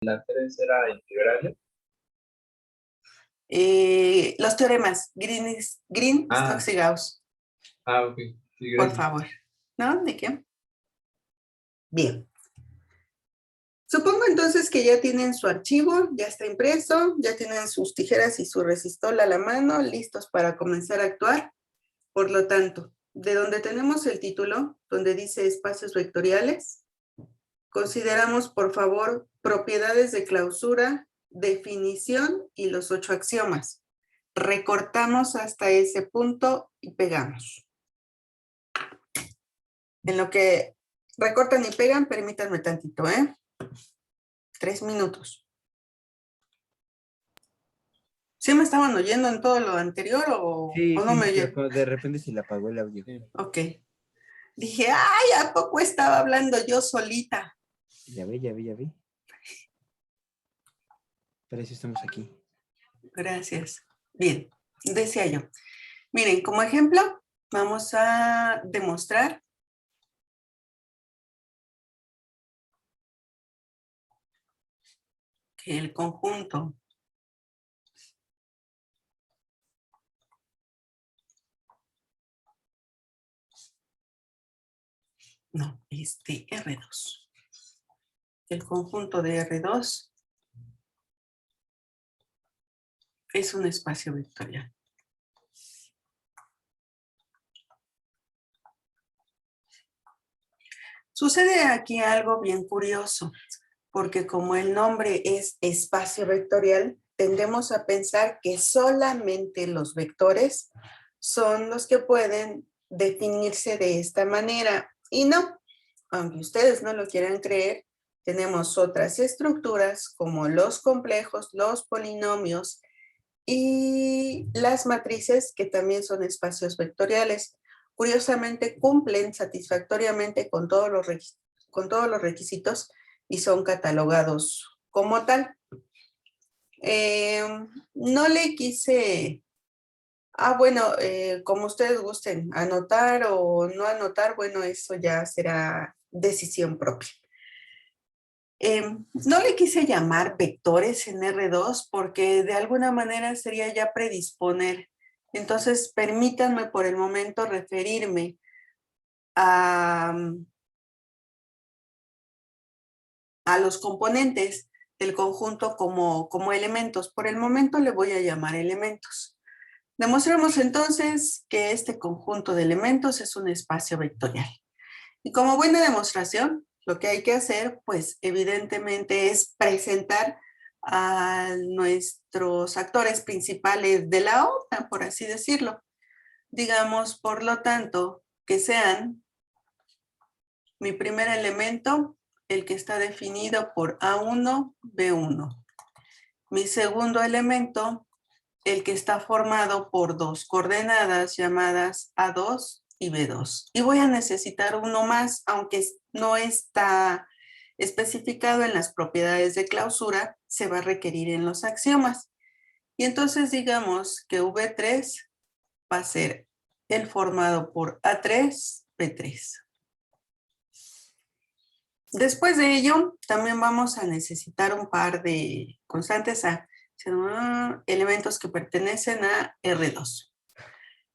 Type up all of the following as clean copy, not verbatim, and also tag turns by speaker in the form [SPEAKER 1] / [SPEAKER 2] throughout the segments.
[SPEAKER 1] La 3 era integral.
[SPEAKER 2] Los teoremas, Green, Stokes y Gauss.
[SPEAKER 1] Ok. Sí,
[SPEAKER 2] Por
[SPEAKER 1] gracias.
[SPEAKER 2] favor. ¿No? ¿De qué? Bien. Supongo entonces que ya tienen su archivo, ya está impreso, ya tienen sus tijeras y su resistol a la mano, listos para comenzar a actuar. Por lo tanto, de donde tenemos el título, donde dice espacios vectoriales, consideramos, por favor, propiedades de clausura, definición y los 8 axiomas. Recortamos hasta ese punto y pegamos. En lo que recortan y pegan, permítanme tantito, 3 minutos. ¿Sí me estaban oyendo en todo lo anterior o no me oyeron?
[SPEAKER 3] Pero de repente se le apagó el audio.
[SPEAKER 2] Ok. Dije, ay, ¿a poco estaba hablando yo solita?
[SPEAKER 3] Ya vi. Para eso estamos aquí.
[SPEAKER 2] Gracias. Bien, decía yo. Miren, como ejemplo, vamos a demostrar que el conjunto R2. El conjunto de R2 es un espacio vectorial. Sucede aquí algo bien curioso, porque como el nombre es espacio vectorial, tendemos a pensar que solamente los vectores son los que pueden definirse de esta manera. Y no, aunque ustedes no lo quieran creer, tenemos otras estructuras como los complejos, los polinomios y las matrices que también son espacios vectoriales. Curiosamente cumplen satisfactoriamente con todos los requisitos y son catalogados como tal. No le quise... bueno, como ustedes gusten, anotar o no anotar, bueno, eso ya será decisión propia. No le quise llamar vectores en R2 porque de alguna manera sería ya predisponer. Entonces, permítanme por el momento referirme a los componentes del conjunto como elementos. Por el momento le voy a llamar elementos. Demostremos entonces que este conjunto de elementos es un espacio vectorial. Y como buena demostración, lo que hay que hacer, pues evidentemente es presentar a nuestros actores principales de la obra, por así decirlo. Digamos, por lo tanto, que sean mi primer elemento, el que está definido por A1, B1. Mi segundo elemento, el que está formado por dos coordenadas llamadas A2 y B2. Y voy a necesitar uno más, aunque no está especificado en las propiedades de clausura, se va a requerir en los axiomas. Y entonces digamos que V3 va a ser el formado por A3, B3. Después de ello, también vamos a necesitar un par de constantes A, elementos que pertenecen a R2.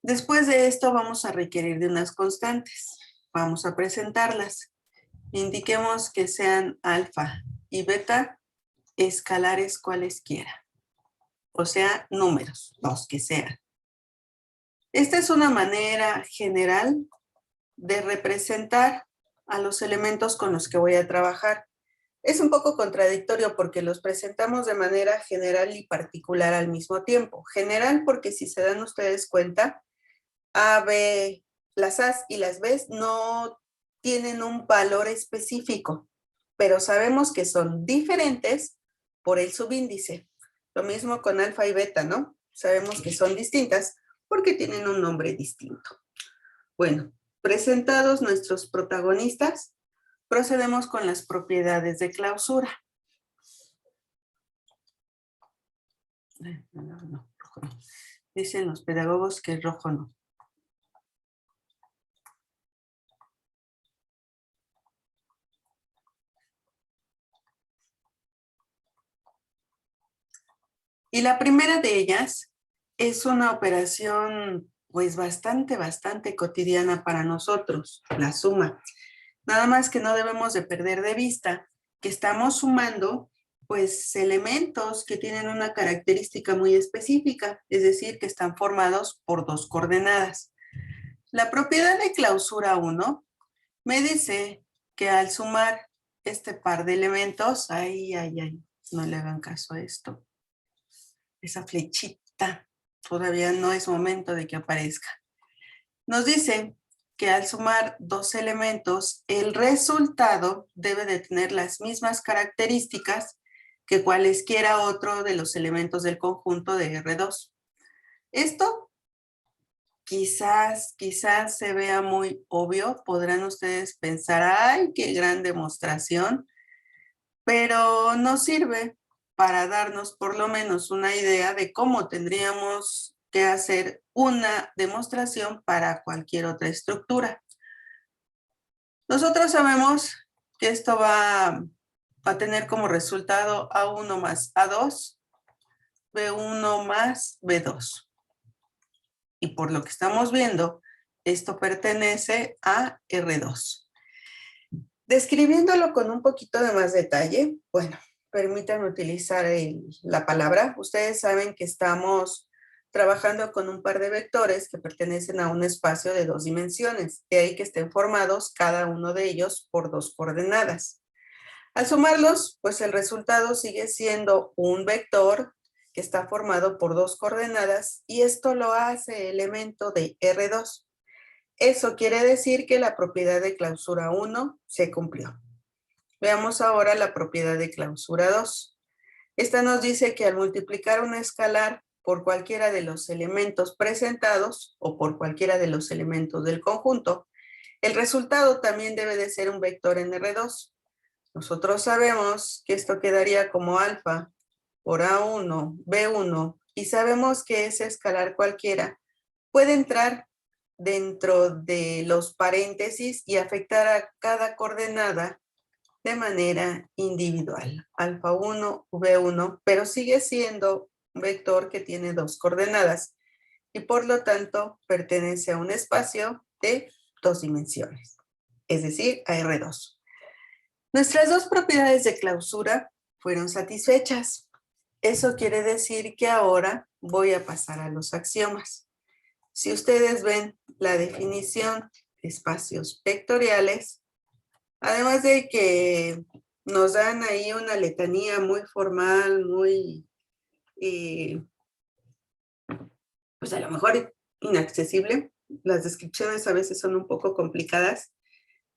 [SPEAKER 2] Después de esto vamos a requerir de unas constantes. Vamos a presentarlas. Indiquemos que sean alfa y beta escalares cualesquiera. O sea, números, los que sean. Esta es una manera general de representar a los elementos con los que voy a trabajar. Es un poco contradictorio porque los presentamos de manera general y particular al mismo tiempo. General porque si se dan ustedes cuenta, A, B, las A's y las B's no tienen un valor específico, pero sabemos que son diferentes por el subíndice. Lo mismo con alfa y beta, ¿no? Sabemos que son distintas porque tienen un nombre distinto. Bueno, presentados nuestros protagonistas, procedemos con las propiedades de clausura. No, rojo no. Dicen los pedagogos que el rojo no. Y la primera de ellas es una operación pues bastante cotidiana para nosotros, la suma. Nada más que no debemos de perder de vista que estamos sumando pues elementos que tienen una característica muy específica, es decir, que están formados por dos coordenadas. La propiedad de clausura 1 me dice que al sumar este par de elementos, no le hagan caso a esto. Esa flechita todavía no es momento de que aparezca. Nos dice que al sumar dos elementos, el resultado debe de tener las mismas características que cualesquiera otro de los elementos del conjunto de R2. Esto quizás se vea muy obvio, podrán ustedes pensar, ¡ay, qué gran demostración! Pero nos sirve para darnos por lo menos una idea de cómo tendríamos que hacer una demostración para cualquier otra estructura. Nosotros sabemos que esto va a tener como resultado A1 más A2, B1 más B2. Y por lo que estamos viendo, esto pertenece a R2. Describiéndolo con un poquito de más detalle, bueno, permítanme utilizar la palabra. Ustedes saben que estamos trabajando con un par de vectores que pertenecen a un espacio de 2 dimensiones, de ahí que estén formados cada uno de ellos por 2 coordenadas. Al sumarlos, pues el resultado sigue siendo un vector que está formado por 2 coordenadas y esto lo hace elemento de R2. Eso quiere decir que la propiedad de clausura 1 se cumplió. Veamos ahora la propiedad de clausura 2. Esta nos dice que al multiplicar una escalar por cualquiera de los elementos presentados o por cualquiera de los elementos del conjunto, el resultado también debe de ser un vector en R2. Nosotros sabemos que esto quedaría como alfa por A1, B1, y sabemos que ese escalar cualquiera puede entrar dentro de los paréntesis y afectar a cada coordenada de manera individual. Alfa 1, V1, pero sigue siendo un vector que tiene 2 coordenadas y por lo tanto pertenece a un espacio de 2 dimensiones, es decir, a R2. Nuestras 2 propiedades de clausura fueron satisfechas. Eso quiere decir que ahora voy a pasar a los axiomas. Si ustedes ven la definición de espacios vectoriales, además de que nos dan ahí una letanía muy formal, muy, pues a lo mejor inaccesible, las descripciones a veces son un poco complicadas,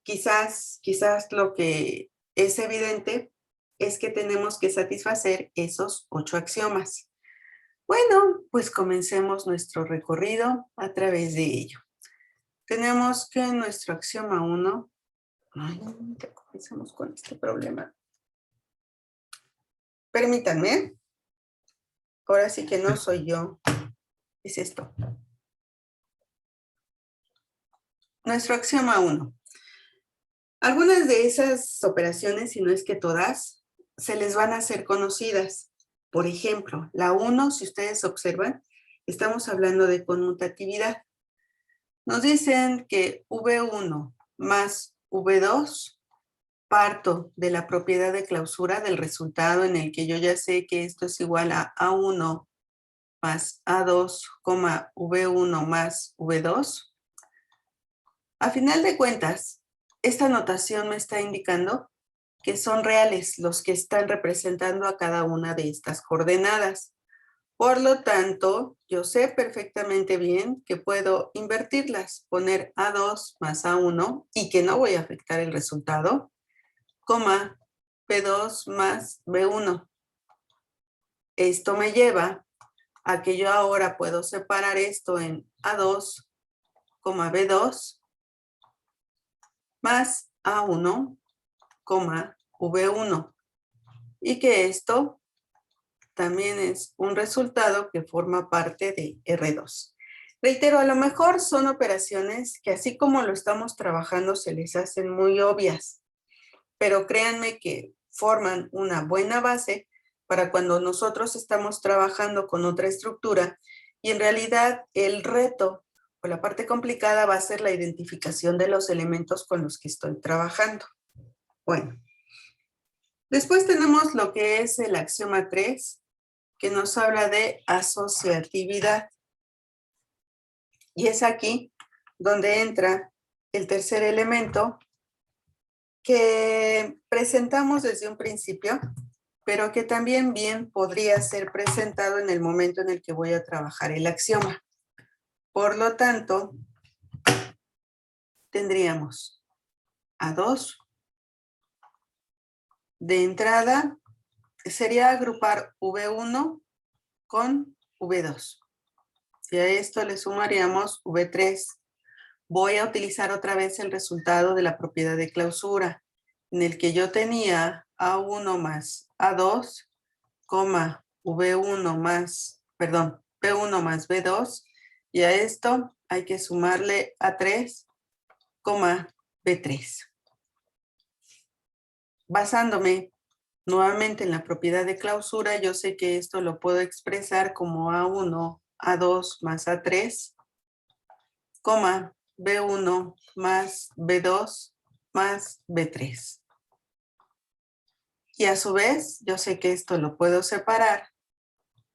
[SPEAKER 2] quizás lo que es evidente es que tenemos que satisfacer esos 8 axiomas. Bueno, pues comencemos nuestro recorrido a través de ello. Tenemos que nuestro axioma 1, ya comenzamos con este problema. Permítanme, ahora sí que no soy yo, es esto. Nuestro axioma 1. Algunas de esas operaciones, si no es que todas, se les van a hacer conocidas. Por ejemplo, la 1, si ustedes observan, estamos hablando de conmutatividad. Nos dicen que V1 más V2, parto de la propiedad de clausura del resultado en el que yo ya sé que esto es igual a A1 más A2, V1 más V2. A final de cuentas, esta notación me está indicando que son reales los que están representando a cada una de estas coordenadas. Por lo tanto, yo sé perfectamente bien que puedo invertirlas, poner A2 más A1 y que no voy a afectar el resultado, coma, B2 más B1. Esto me lleva a que yo ahora puedo separar esto en A2, B2 más A1, V1. Y que esto también es un resultado que forma parte de R2. Reitero, a lo mejor son operaciones que así como lo estamos trabajando se les hacen muy obvias, pero créanme que forman una buena base para cuando nosotros estamos trabajando con otra estructura y en realidad el reto o la parte complicada va a ser la identificación de los elementos con los que estoy trabajando. Bueno, después tenemos lo que es el axioma 3, que nos habla de asociatividad. Y es aquí donde entra el tercer elemento que presentamos desde un principio, pero que también bien podría ser presentado en el momento en el que voy a trabajar el axioma. Por lo tanto, tendríamos A2. De entrada, sería agrupar V1 con V2. Y a esto le sumaríamos V3. Voy a utilizar otra vez el resultado de la propiedad de clausura, en el que yo tenía A1 más A2, V1 más, perdón, P1 más B2, y a esto hay que sumarle A3, B3. Basándome nuevamente en la propiedad de clausura, yo sé que esto lo puedo expresar como A1, A2 más A3, B1 más B2 más B3. Y a su vez, yo sé que esto lo puedo separar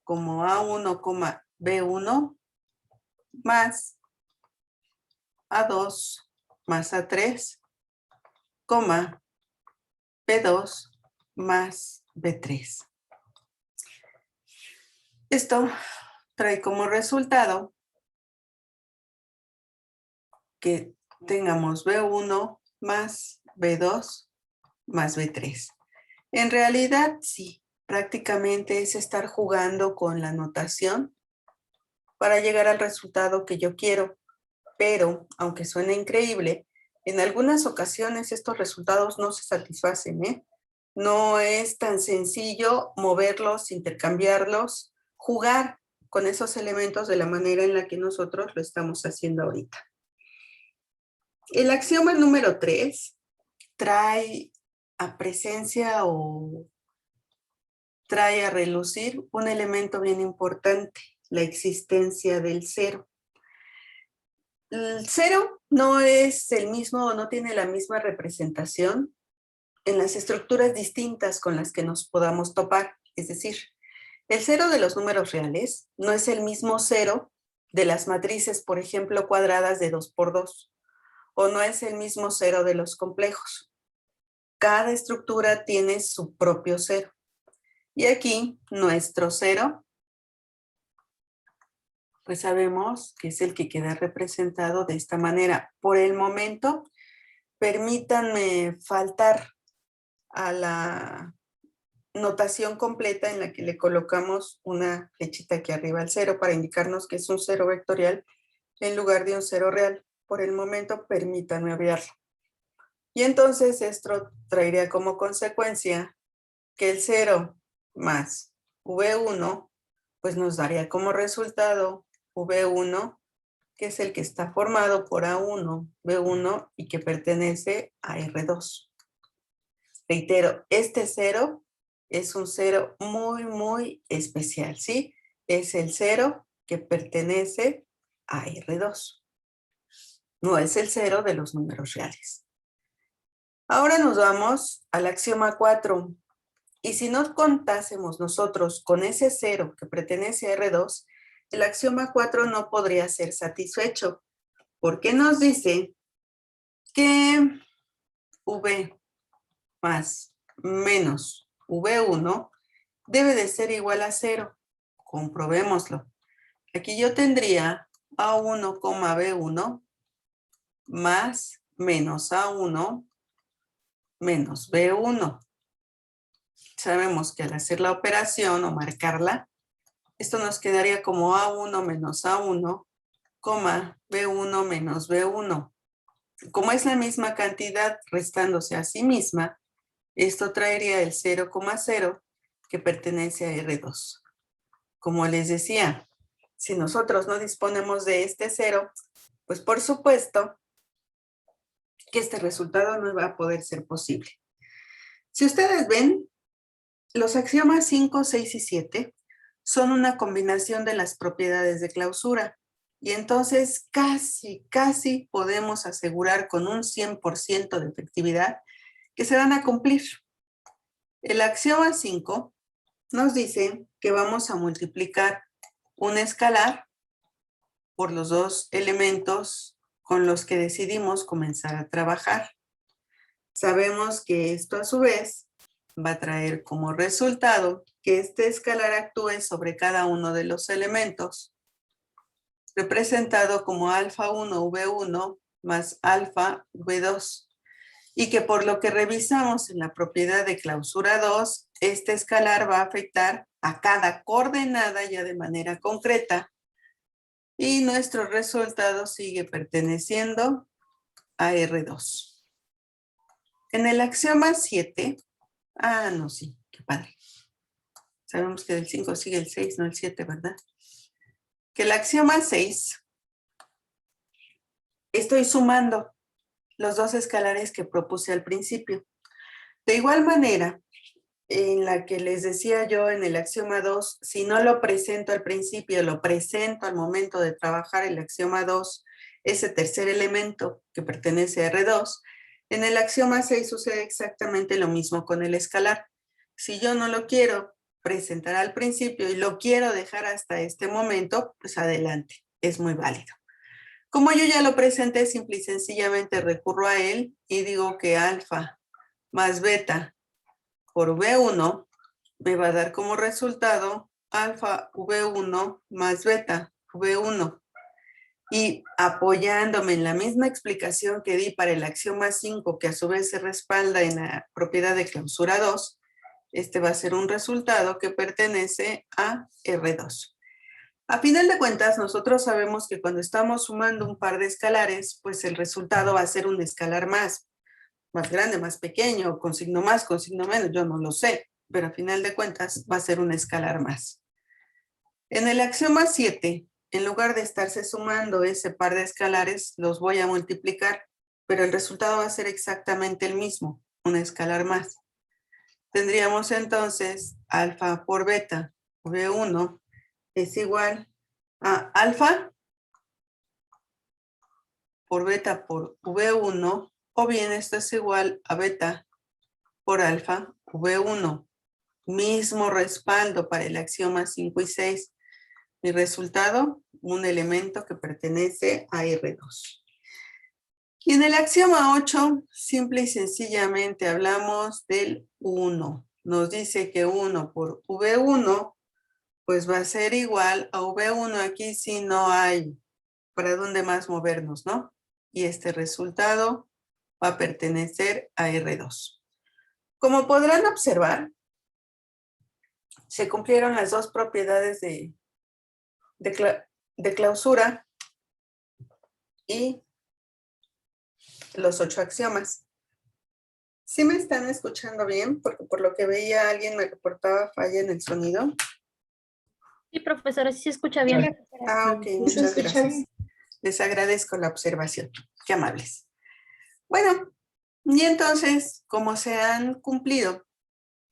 [SPEAKER 2] como A1, B1 más A2 más A3, B2 más B3. Esto trae como resultado que tengamos B1 más B2 más B3. En realidad, sí, prácticamente es estar jugando con la notación para llegar al resultado que yo quiero, pero aunque suene increíble, en algunas ocasiones estos resultados no se satisfacen, ¿eh? No es tan sencillo moverlos, intercambiarlos, jugar con esos elementos de la manera en la que nosotros lo estamos haciendo ahorita. El axioma número 3 trae a presencia o trae a relucir un elemento bien importante, la existencia del cero. El cero no es el mismo o no tiene la misma representación en las estructuras distintas con las que nos podamos topar. Es decir, el cero de los números reales no es el mismo cero de las matrices, por ejemplo, cuadradas de 2 por 2, o no es el mismo cero de los complejos. Cada estructura tiene su propio cero. Y aquí, nuestro cero, pues sabemos que es el que queda representado de esta manera. Por el momento, permítanme faltar a la notación completa en la que le colocamos una flechita aquí arriba al cero para indicarnos que es un cero vectorial en lugar de un cero real. Por el momento, permítanme obviarlo. Y entonces esto traería como consecuencia que el 0 más V1, pues nos daría como resultado V1, que es el que está formado por A1, B1 y que pertenece a R2. Reitero, este 0 es un 0 muy, muy especial, ¿sí? Es el 0 que pertenece a R2. No es el 0 de los números reales. Ahora nos vamos al axioma 4. Y si no contásemos nosotros con ese 0 que pertenece a R2, el axioma 4 no podría ser satisfecho, porque nos dice que V más menos V1 debe de ser igual a 0. Comprobémoslo. Aquí yo tendría A1, B1 más menos A1 menos B1. Sabemos que al hacer la operación o marcarla, esto nos quedaría como A1 menos A1, B1 menos B1. Como es la misma cantidad restándose a sí misma, esto traería el 0,0 que pertenece a R2. Como les decía, si nosotros no disponemos de este 0, pues por supuesto que este resultado no va a poder ser posible. Si ustedes ven, Los axiomas 5, 6 y 7 son una combinación de las propiedades de clausura. Y entonces casi podemos asegurar con un 100% de efectividad que se van a cumplir. El axioma 5 nos dice que vamos a multiplicar un escalar por los dos elementos con los que decidimos comenzar a trabajar. Sabemos que esto a su vez va a traer como resultado que este escalar actúe sobre cada uno de los elementos, representado como alfa 1 V1 más alfa V2, y que por lo que revisamos en la propiedad de clausura 2, este escalar va a afectar a cada coordenada ya de manera concreta, y nuestro resultado sigue perteneciendo a R2. En el axioma 7, no, sí, qué padre. Sabemos que del 5 sigue el 6, no el 7, ¿verdad? Que el axioma 6, estoy sumando los dos escalares que propuse al principio. De igual manera, en la que les decía yo en el axioma 2, si no lo presento al principio, lo presento al momento de trabajar el axioma 2, ese tercer elemento que pertenece a R2, en el axioma 6 sucede exactamente lo mismo con el escalar. Si yo no lo quiero presentar al principio y lo quiero dejar hasta este momento, pues adelante, es muy válido. Como yo ya lo presenté, simple y sencillamente recurro a él y digo que alfa más beta por V1 me va a dar como resultado alfa V1 más beta V1. Y apoyándome en la misma explicación que di para el axioma 5, que a su vez se respalda en la propiedad de clausura 2, este va a ser un resultado que pertenece a R2. A final de cuentas, nosotros sabemos que cuando estamos sumando un par de escalares, pues el resultado va a ser un escalar más grande, más pequeño, con signo más, con signo menos, yo no lo sé, pero a final de cuentas va a ser un escalar más. En el axioma 7, en lugar de estarse sumando ese par de escalares, los voy a multiplicar, pero el resultado va a ser exactamente el mismo, un escalar más. Tendríamos entonces alfa por beta, V1, es igual a alfa por beta por V1, o bien esto es igual a beta por alfa V1. Mismo respaldo para el axioma 5 y 6. Mi resultado, un elemento que pertenece a R2. Y en el axioma 8, simple y sencillamente hablamos del 1. Nos dice que 1 por V1, pues va a ser igual a V1. Aquí sí no hay para dónde más movernos, ¿no? Y este resultado va a pertenecer a R2. Como podrán observar, se cumplieron las dos propiedades de clausura y los 8 axiomas. ¿Sí me están escuchando bien? Porque por lo que veía alguien me reportaba falla en el sonido.
[SPEAKER 4] Sí, profesora, sí se escucha bien.
[SPEAKER 2] Ok, muchas gracias. Les agradezco la observación. Qué amables. Bueno, y entonces, como se han cumplido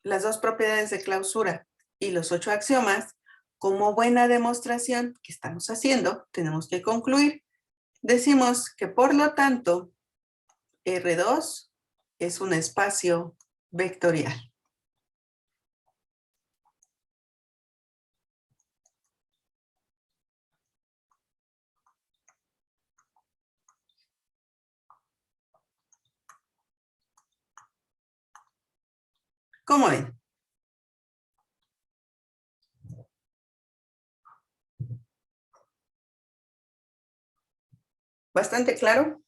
[SPEAKER 2] las dos propiedades de clausura y los 8 axiomas, como buena demostración que estamos haciendo, tenemos que concluir. Decimos que por lo tanto, R2 es un espacio vectorial. ¿Cómo ven? ¿Bastante claro?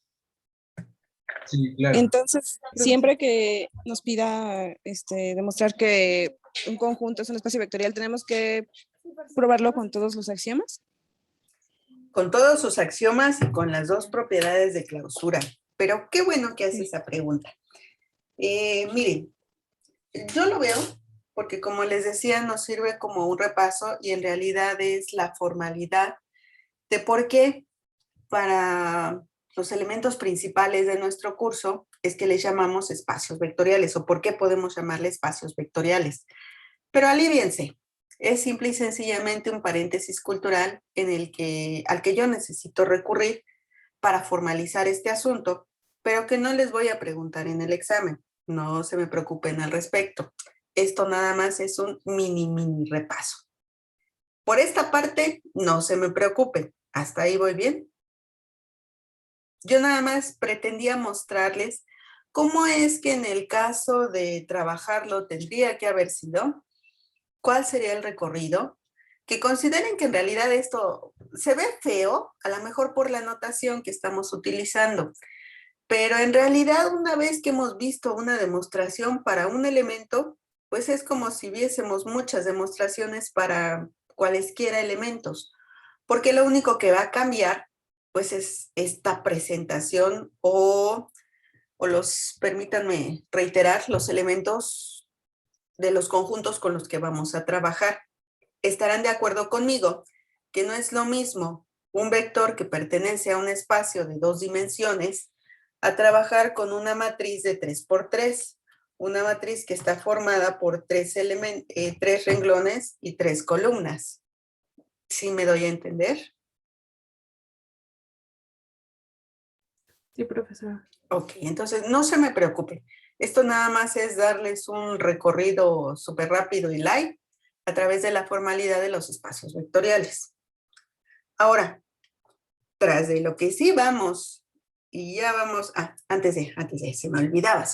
[SPEAKER 1] Sí, claro.
[SPEAKER 5] Entonces, siempre que nos pida demostrar que un conjunto es un espacio vectorial, ¿tenemos que probarlo con todos los axiomas?
[SPEAKER 2] Con todos sus axiomas y con las dos propiedades de clausura. Pero qué bueno que hace esa pregunta. Miren, yo lo veo porque como les decía, nos sirve como un repaso y en realidad es la formalidad de por qué para los elementos principales de nuestro curso es que les llamamos espacios vectoriales o por qué podemos llamarle espacios vectoriales. Pero aliviense. Es simple y sencillamente un paréntesis cultural al que yo necesito recurrir para formalizar este asunto, pero que no les voy a preguntar en el examen. No se me preocupen al respecto. Esto nada más es un mini repaso. Por esta parte, no se me preocupen. ¿Hasta ahí voy bien? Yo nada más pretendía mostrarles cómo es que en el caso de trabajarlo tendría que haber sido, cuál sería el recorrido, que consideren que en realidad esto se ve feo, a lo mejor por la notación que estamos utilizando, pero en realidad una vez que hemos visto una demostración para un elemento, pues es como si viésemos muchas demostraciones para cualesquiera elementos, porque lo único que va a cambiar pues es esta presentación permítanme reiterar, los elementos de los conjuntos con los que vamos a trabajar. Estarán de acuerdo conmigo que no es lo mismo un vector que pertenece a un espacio de 2 dimensiones a trabajar con una matriz de 3×3, una matriz que está formada por 3 renglones y 3 columnas. ¿Sí me doy a entender?
[SPEAKER 5] Sí, profesora.
[SPEAKER 2] Ok, entonces no se me preocupen. Esto nada más es darles un recorrido súper rápido y light a través de la formalidad de los espacios vectoriales. Ahora, tras de lo que sí vamos, y ya vamos, antes de, se me olvidaba.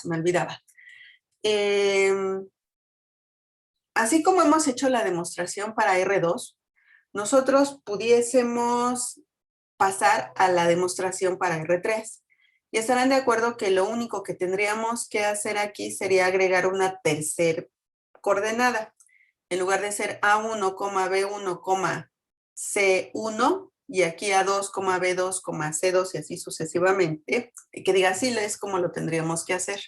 [SPEAKER 2] Así como hemos hecho la demostración para R2, nosotros pudiésemos pasar a la demostración para R3. Y estarán de acuerdo que lo único que tendríamos que hacer aquí sería agregar una tercera coordenada. En lugar de ser A1, B1, C1, y aquí A2, B2, C2 y así sucesivamente, que diga así es como lo tendríamos que hacer.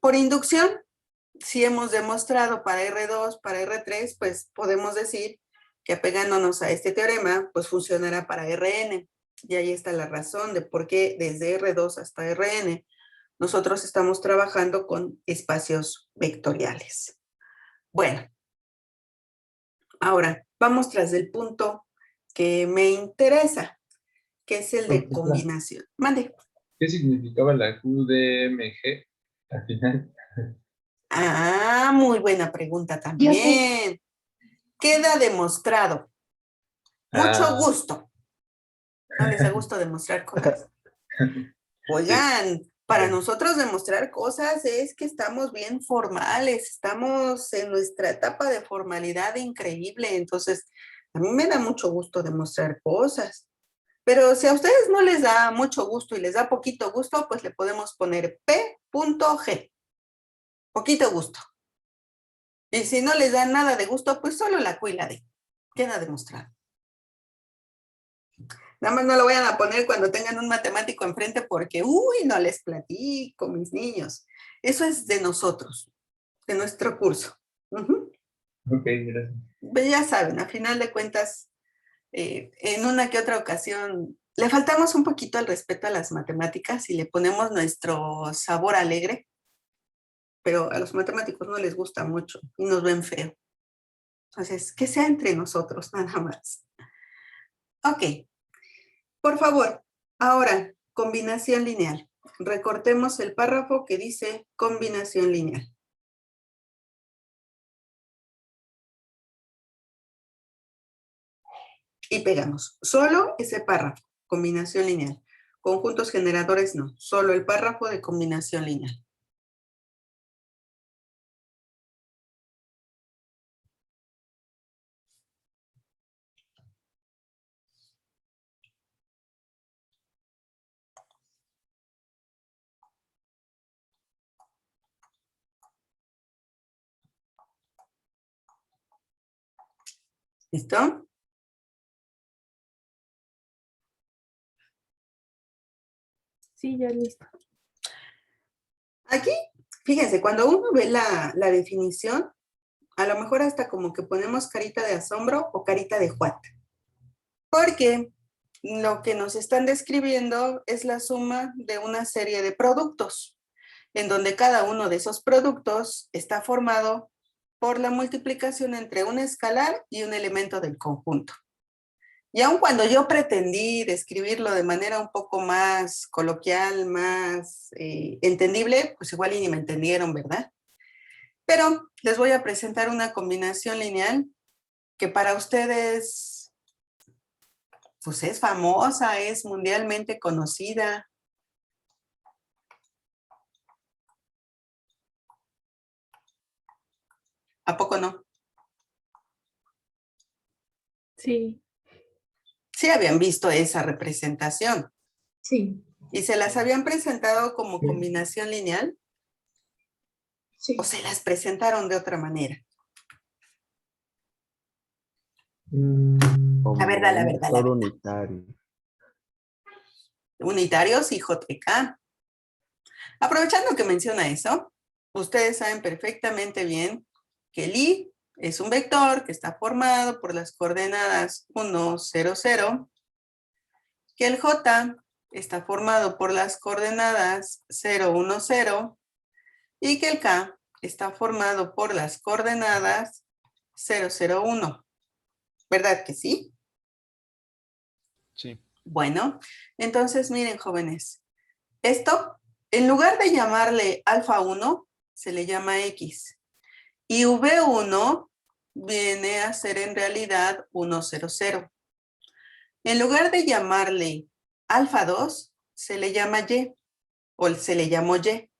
[SPEAKER 2] Por inducción, si hemos demostrado para R2, para R3, pues podemos decir que apegándonos a este teorema, pues funcionará para Rn. Y ahí está la razón de por qué desde R2 hasta Rn nosotros estamos trabajando con espacios vectoriales. Bueno, ahora vamos tras el punto que me interesa, que es el de
[SPEAKER 1] Profesora.
[SPEAKER 2] combinación. Mande.
[SPEAKER 1] ¿Qué significaba la QDMG al final?
[SPEAKER 2] Muy buena pregunta también. Queda demostrado. Mucho gusto. ¿No les da gusto demostrar cosas? Oigan, para nosotros demostrar cosas es que estamos bien formales, estamos en nuestra etapa de formalidad increíble, entonces a mí me da mucho gusto demostrar cosas. Pero si a ustedes no les da mucho gusto y les da poquito gusto, pues le podemos poner P.G. Poquito gusto. Y si no les da nada de gusto, pues solo la Q y la D. Queda demostrado. Nada más no lo vayan a poner cuando tengan un matemático enfrente porque, no les platico, mis niños. Eso es de nosotros, de nuestro curso.
[SPEAKER 1] Ok, gracias.
[SPEAKER 2] Pues ya saben, a final de cuentas, en una que otra ocasión, le faltamos un poquito al respeto a las matemáticas y le ponemos nuestro sabor alegre, pero a los matemáticos no les gusta mucho y nos ven feo. Entonces, que sea entre nosotros, nada más. Ok. Por favor, ahora, combinación lineal. Recortemos el párrafo que dice combinación lineal. Y pegamos. Solo ese párrafo, combinación lineal. Conjuntos generadores no, solo el párrafo de combinación lineal. ¿Listo?
[SPEAKER 5] Sí, ya listo.
[SPEAKER 2] Aquí, fíjense, cuando uno ve la definición, a lo mejor hasta como que ponemos carita de asombro o carita de what. Porque lo que nos están describiendo es la suma de una serie de productos. en donde cada uno de esos productos está formado por la multiplicación entre un escalar y un elemento del conjunto. Y aun cuando yo pretendí describirlo de manera un poco más coloquial, más entendible, pues igual y ni me entendieron, ¿verdad? Pero les voy a presentar una combinación lineal que para ustedes pues es famosa, es mundialmente conocida. ¿A poco no?
[SPEAKER 4] Sí,
[SPEAKER 2] Sí habían visto esa representación
[SPEAKER 4] sí,
[SPEAKER 2] y se las habían presentado como combinación lineal
[SPEAKER 4] sí.
[SPEAKER 2] o se las presentaron de otra manera.
[SPEAKER 1] Mm,
[SPEAKER 2] La verdad, la
[SPEAKER 3] Como un
[SPEAKER 2] verdad, la
[SPEAKER 3] vector
[SPEAKER 2] verdad.
[SPEAKER 3] unitario.
[SPEAKER 2] Unitarios y JK. Aprovechando que menciona eso, ustedes saben perfectamente bien que el I es un vector que está formado por las coordenadas 1, 0, 0, que el J está formado por las coordenadas 0, 1, 0 y que el K está formado por las coordenadas 0, 0, 1. ¿Verdad que sí?
[SPEAKER 6] Sí.
[SPEAKER 2] Bueno, entonces miren, jóvenes, esto, en lugar de llamarle alfa 1, se le llama X. Y V1 viene a ser en realidad 1, 0, 0. En lugar de llamarle alfa 2, se le llama Y, o se le llamó Y.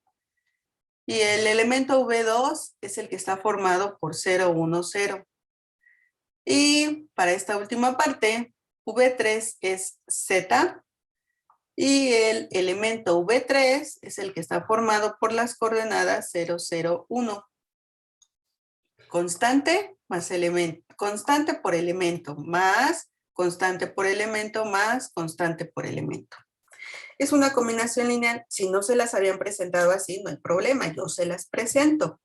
[SPEAKER 2] Y el elemento V2 es el que está formado por 0, 1, 0. Y para esta última parte, V3 es Z. Y el elemento V3 es el que está formado por las coordenadas 0, 0, 1. Constante más elemento, constante por elemento más constante por elemento más constante por elemento. Es una combinación lineal. Si no se las habían presentado así, no hay problema, yo se las presento.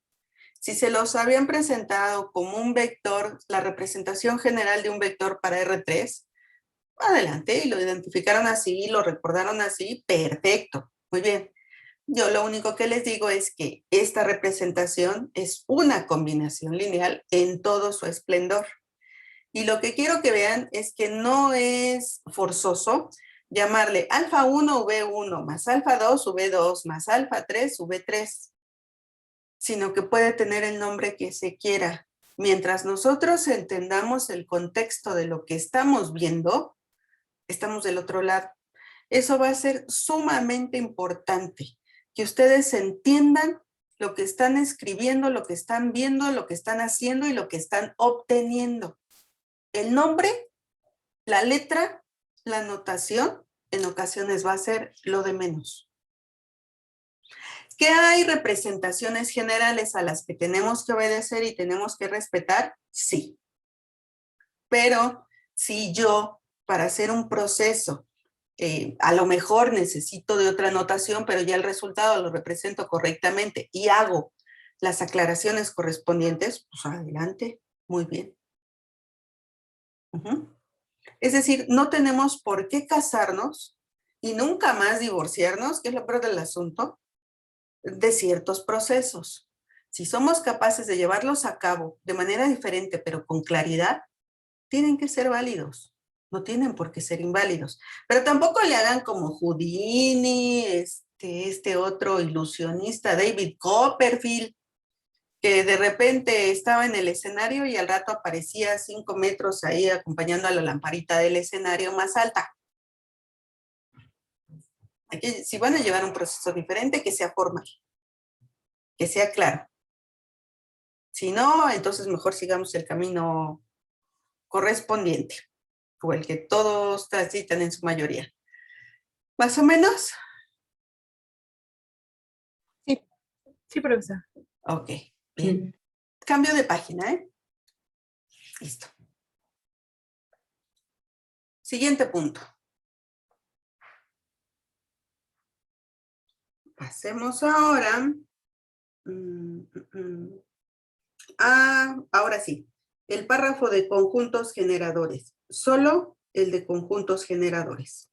[SPEAKER 2] Si se los habían presentado como un vector, la representación general de un vector para R3, adelante, y lo identificaron así, lo recordaron así, perfecto, muy bien. Yo lo único que les digo es que esta representación es una combinación lineal en todo su esplendor. Y lo que quiero que vean es que no es forzoso llamarle alfa 1 V1 más alfa 2 V2 más alfa 3 V3, sino que puede tener el nombre que se quiera. Mientras nosotros entendamos el contexto de lo que estamos viendo, estamos del otro lado. Eso va a ser sumamente importante, que ustedes entiendan lo que están escribiendo, lo que están viendo, lo que están haciendo y lo que están obteniendo. El nombre, la letra, la notación, en ocasiones va a ser lo de menos. ¿Que hay representaciones generales a las que tenemos que obedecer y tenemos que respetar? Sí. Pero si yo, para hacer un proceso, a lo mejor necesito de otra notación, pero ya el resultado lo represento correctamente y hago las aclaraciones correspondientes, pues adelante, muy bien. Es decir, no tenemos por qué casarnos y nunca más divorciarnos, que es lo peor del asunto, de ciertos procesos. Si somos capaces de llevarlos a cabo de manera diferente, pero con claridad, tienen que ser válidos. No tienen por qué ser inválidos. Pero tampoco le hagan como Houdini, este otro ilusionista, David Copperfield, que de repente estaba en el escenario y al rato aparecía 5 metros ahí acompañando a la lamparita del escenario más alta. Aquí, si van a llevar un proceso diferente, que sea formal, que sea claro. Si no, entonces mejor sigamos el camino correspondiente, o el que todos transitan en su mayoría. ¿Más o menos?
[SPEAKER 4] Sí, profesor.
[SPEAKER 2] Ok, bien. Cambio de página, ¿eh? Listo. Siguiente punto. Pasemos ahora. Ahora sí. El párrafo de conjuntos generadores. Solo el de conjuntos generadores.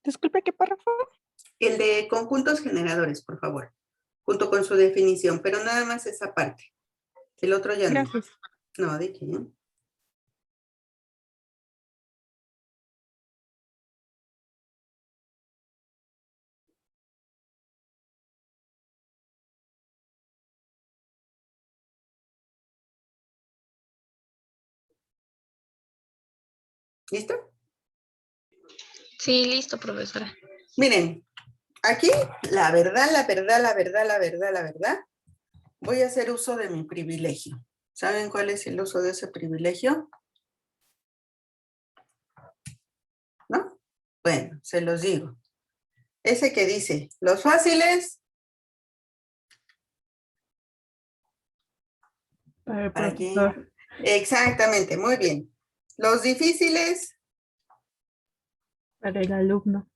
[SPEAKER 5] Disculpe, ¿qué párrafo?
[SPEAKER 2] El de conjuntos generadores, por favor, junto con su definición, pero nada más esa parte. El otro ya no.
[SPEAKER 4] Gracias.
[SPEAKER 2] No, ¿de qué? ¿Listo?
[SPEAKER 6] Sí, listo, profesora.
[SPEAKER 2] Miren, aquí la verdad, voy a hacer uso de mi privilegio. ¿Saben cuál es el uso de ese privilegio? ¿No? Bueno, se los digo. Ese que dice, los fáciles,
[SPEAKER 4] Para el
[SPEAKER 2] ¿para qué?
[SPEAKER 4] profesor.
[SPEAKER 2] Exactamente, muy bien. Los difíciles
[SPEAKER 4] Para el alumno.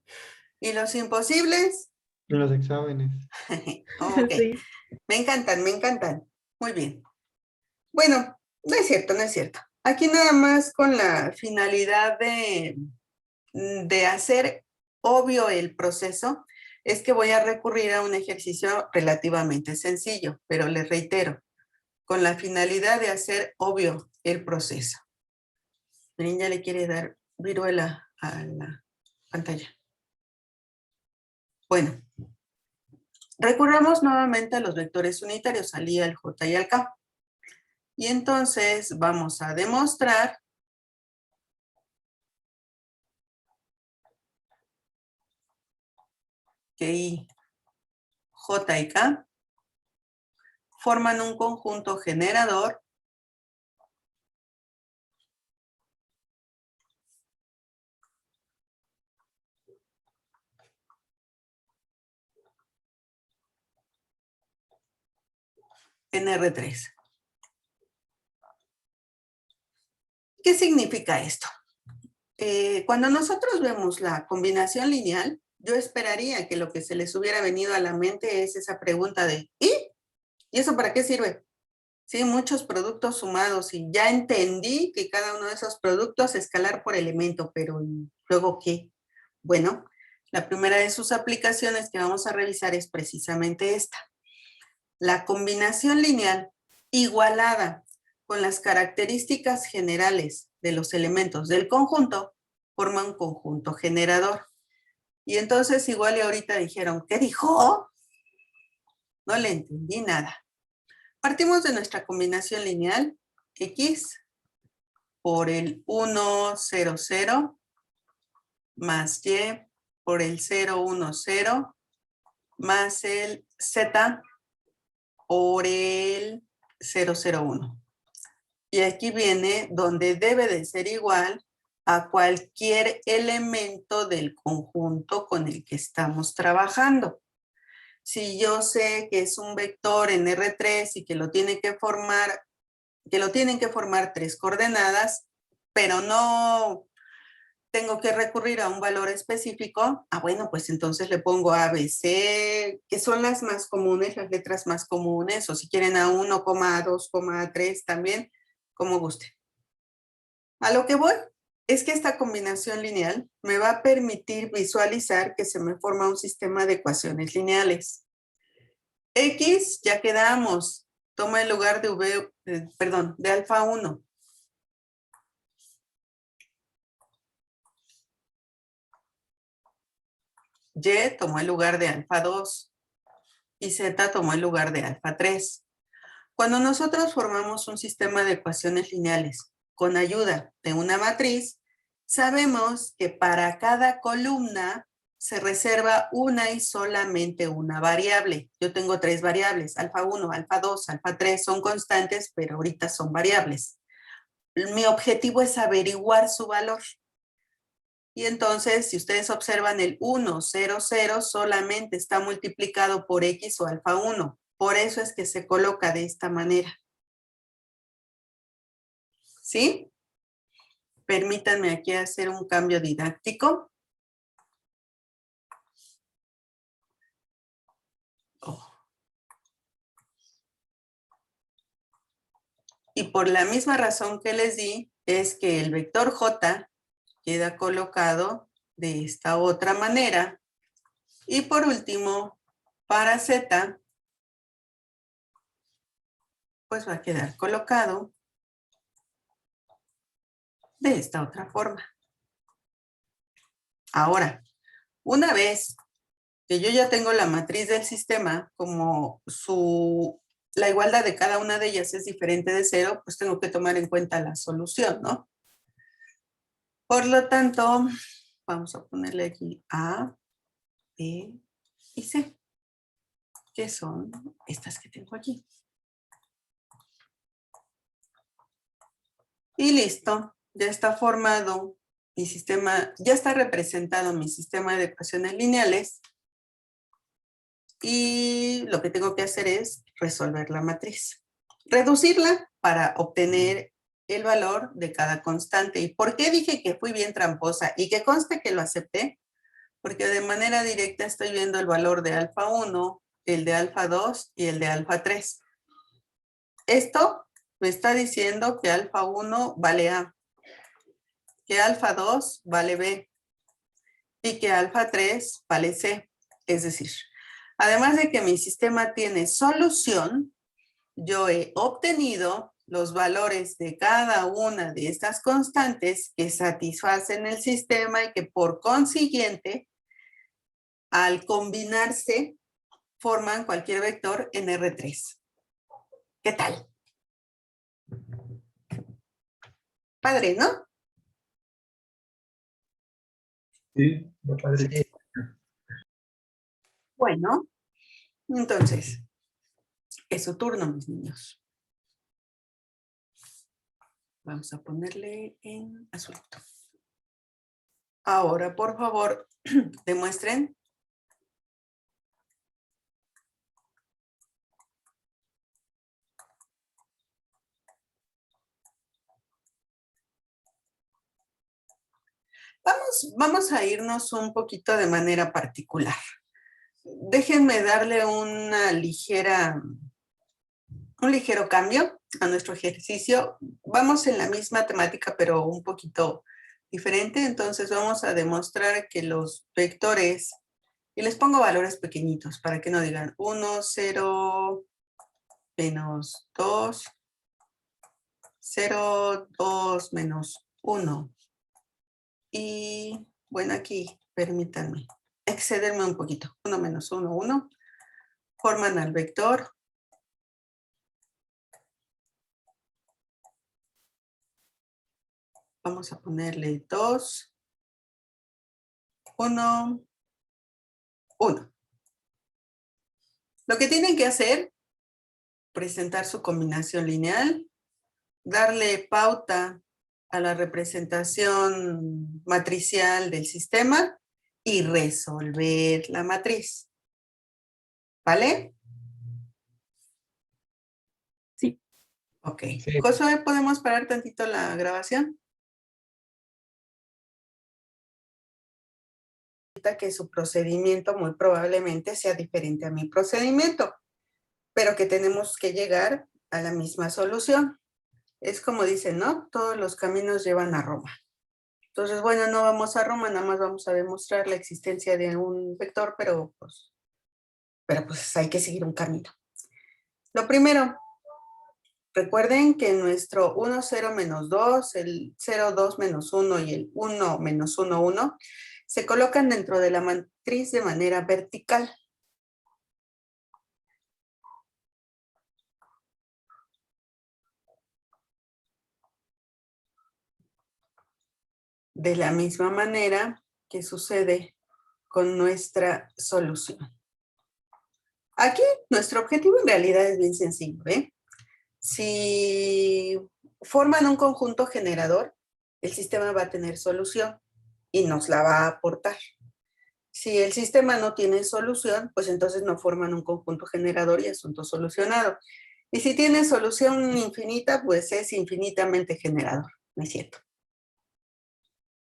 [SPEAKER 2] y los imposibles.
[SPEAKER 1] En los exámenes.
[SPEAKER 2] Ok,
[SPEAKER 4] Sí.
[SPEAKER 2] me encantan. Muy bien. Bueno, no es cierto. Aquí nada más con la finalidad de hacer obvio el proceso, es que voy a recurrir a un ejercicio relativamente sencillo, pero les reitero, con la finalidad de hacer obvio el proceso. Miren, ya le quiere dar viruela a la pantalla. Bueno, recurramos nuevamente a los vectores unitarios, al I, al J y al K. Y entonces vamos a demostrar que I, J y K forman un conjunto generador en R3. ¿Qué significa esto? Cuando nosotros vemos la combinación lineal, yo esperaría que lo que se les hubiera venido a la mente es esa pregunta de ¿y eso para qué sirve? Sí, muchos productos sumados y ya entendí que cada uno de esos productos es escalar por elemento, pero ¿y luego qué? Bueno, la primera de sus aplicaciones que vamos a revisar es precisamente esta. La combinación lineal igualada con las características generales de los elementos del conjunto forma un conjunto generador. Y entonces igual y ahorita dijeron, ¿qué dijo? No le entendí nada. Partimos de nuestra combinación lineal X por el 1, 0, 0 más Y por el 0, 1, 0 más el Z por el 0, 0, 1. Y aquí viene donde debe de ser igual a cualquier elemento del conjunto con el que estamos trabajando. Si yo sé que es un vector en R3 y que lo tienen que formar 3 coordenadas, pero no tengo que recurrir a un valor específico, bueno, pues entonces le pongo A, B, C, que son las más comunes, las letras más comunes, o si quieren A1, A2, A3 también, como guste. A lo que voy es que esta combinación lineal me va a permitir visualizar que se me forma un sistema de ecuaciones lineales. X, ya quedamos, toma el lugar de de alfa 1. Y tomó el lugar de alfa 2 y Z tomó el lugar de alfa 3. Cuando nosotros formamos un sistema de ecuaciones lineales con ayuda de una matriz, sabemos que para cada columna se reserva una y solamente una variable. Yo tengo 3 variables, alfa 1, alfa 2, alfa 3, son constantes, pero ahorita son variables. Mi objetivo es averiguar su valor. Y entonces, si ustedes observan el 1, 0, 0, solamente está multiplicado por X o alfa 1. Por eso es que se coloca de esta manera. ¿Sí? Permítanme aquí hacer un cambio didáctico. Y por la misma razón que les di, es que el vector J queda colocado de esta otra manera. Y por último, para Z, pues va a quedar colocado de esta otra forma. Ahora, una vez que yo ya tengo la matriz del sistema, como la igualdad de cada una de ellas es diferente de 0, pues tengo que tomar en cuenta la solución, ¿no? Por lo tanto, vamos a ponerle aquí A, B y C, que son estas que tengo aquí. Y listo, ya está formado mi sistema, ya está representado mi sistema de ecuaciones lineales. Y lo que tengo que hacer es resolver la matriz. Reducirla para obtener el valor de cada constante. ¿Y por qué dije que fui bien tramposa? Y que conste que lo acepté, porque de manera directa estoy viendo el valor de alfa 1, el de alfa 2 y el de alfa 3. Esto me está diciendo que alfa 1 vale A, que alfa 2 vale B y que alfa 3 vale C. Es decir, además de que mi sistema tiene solución, yo he obtenido los valores de cada una de estas constantes que satisfacen el sistema y que por consiguiente, al combinarse, forman cualquier vector en R3. ¿Qué tal? Padre, ¿no?
[SPEAKER 1] Sí, no padre.
[SPEAKER 2] Bueno, entonces, es su turno, mis niños. Vamos a ponerle en azulito. Ahora, por favor, demuestren. Vamos a irnos un poquito de manera particular. Déjenme darle un ligero cambio a nuestro ejercicio. Vamos en la misma temática, pero un poquito diferente. Entonces vamos a demostrar que los vectores, y les pongo valores pequeñitos para que no digan 1, 0, menos 2, 0, 2, menos 1. Y bueno, aquí, permítanme excederme un poquito. 1 menos 1, 1. Forman al vector. Vamos a ponerle 2, 1, 1. Lo que tienen que hacer, presentar su combinación lineal, darle pauta a la representación matricial del sistema y resolver la matriz. ¿Vale?
[SPEAKER 4] Sí.
[SPEAKER 2] Ok.
[SPEAKER 1] Sí.
[SPEAKER 2] Josué, ¿podemos parar tantito la grabación? Que su procedimiento muy probablemente sea diferente a mi procedimiento, pero que tenemos que llegar a la misma solución. Es como dicen, ¿no? Todos los caminos llevan a Roma. Entonces, bueno, no vamos a Roma, nada más vamos a demostrar la existencia de un vector, pero pues hay que seguir un camino. Lo primero, recuerden que nuestro 1, 0, menos 2, el 0, 2, menos 1 y el 1, menos 1, 1, se colocan dentro de la matriz de manera vertical. De la misma manera que sucede con nuestra solución. Aquí nuestro objetivo en realidad es bien sencillo, ¿eh? Si forman un conjunto generador, el sistema va a tener solución y nos la va a aportar. Si el sistema no tiene solución, pues entonces no forman un conjunto generador y asunto solucionado. Y si tiene solución infinita, pues es infinitamente generador, ¿no es cierto?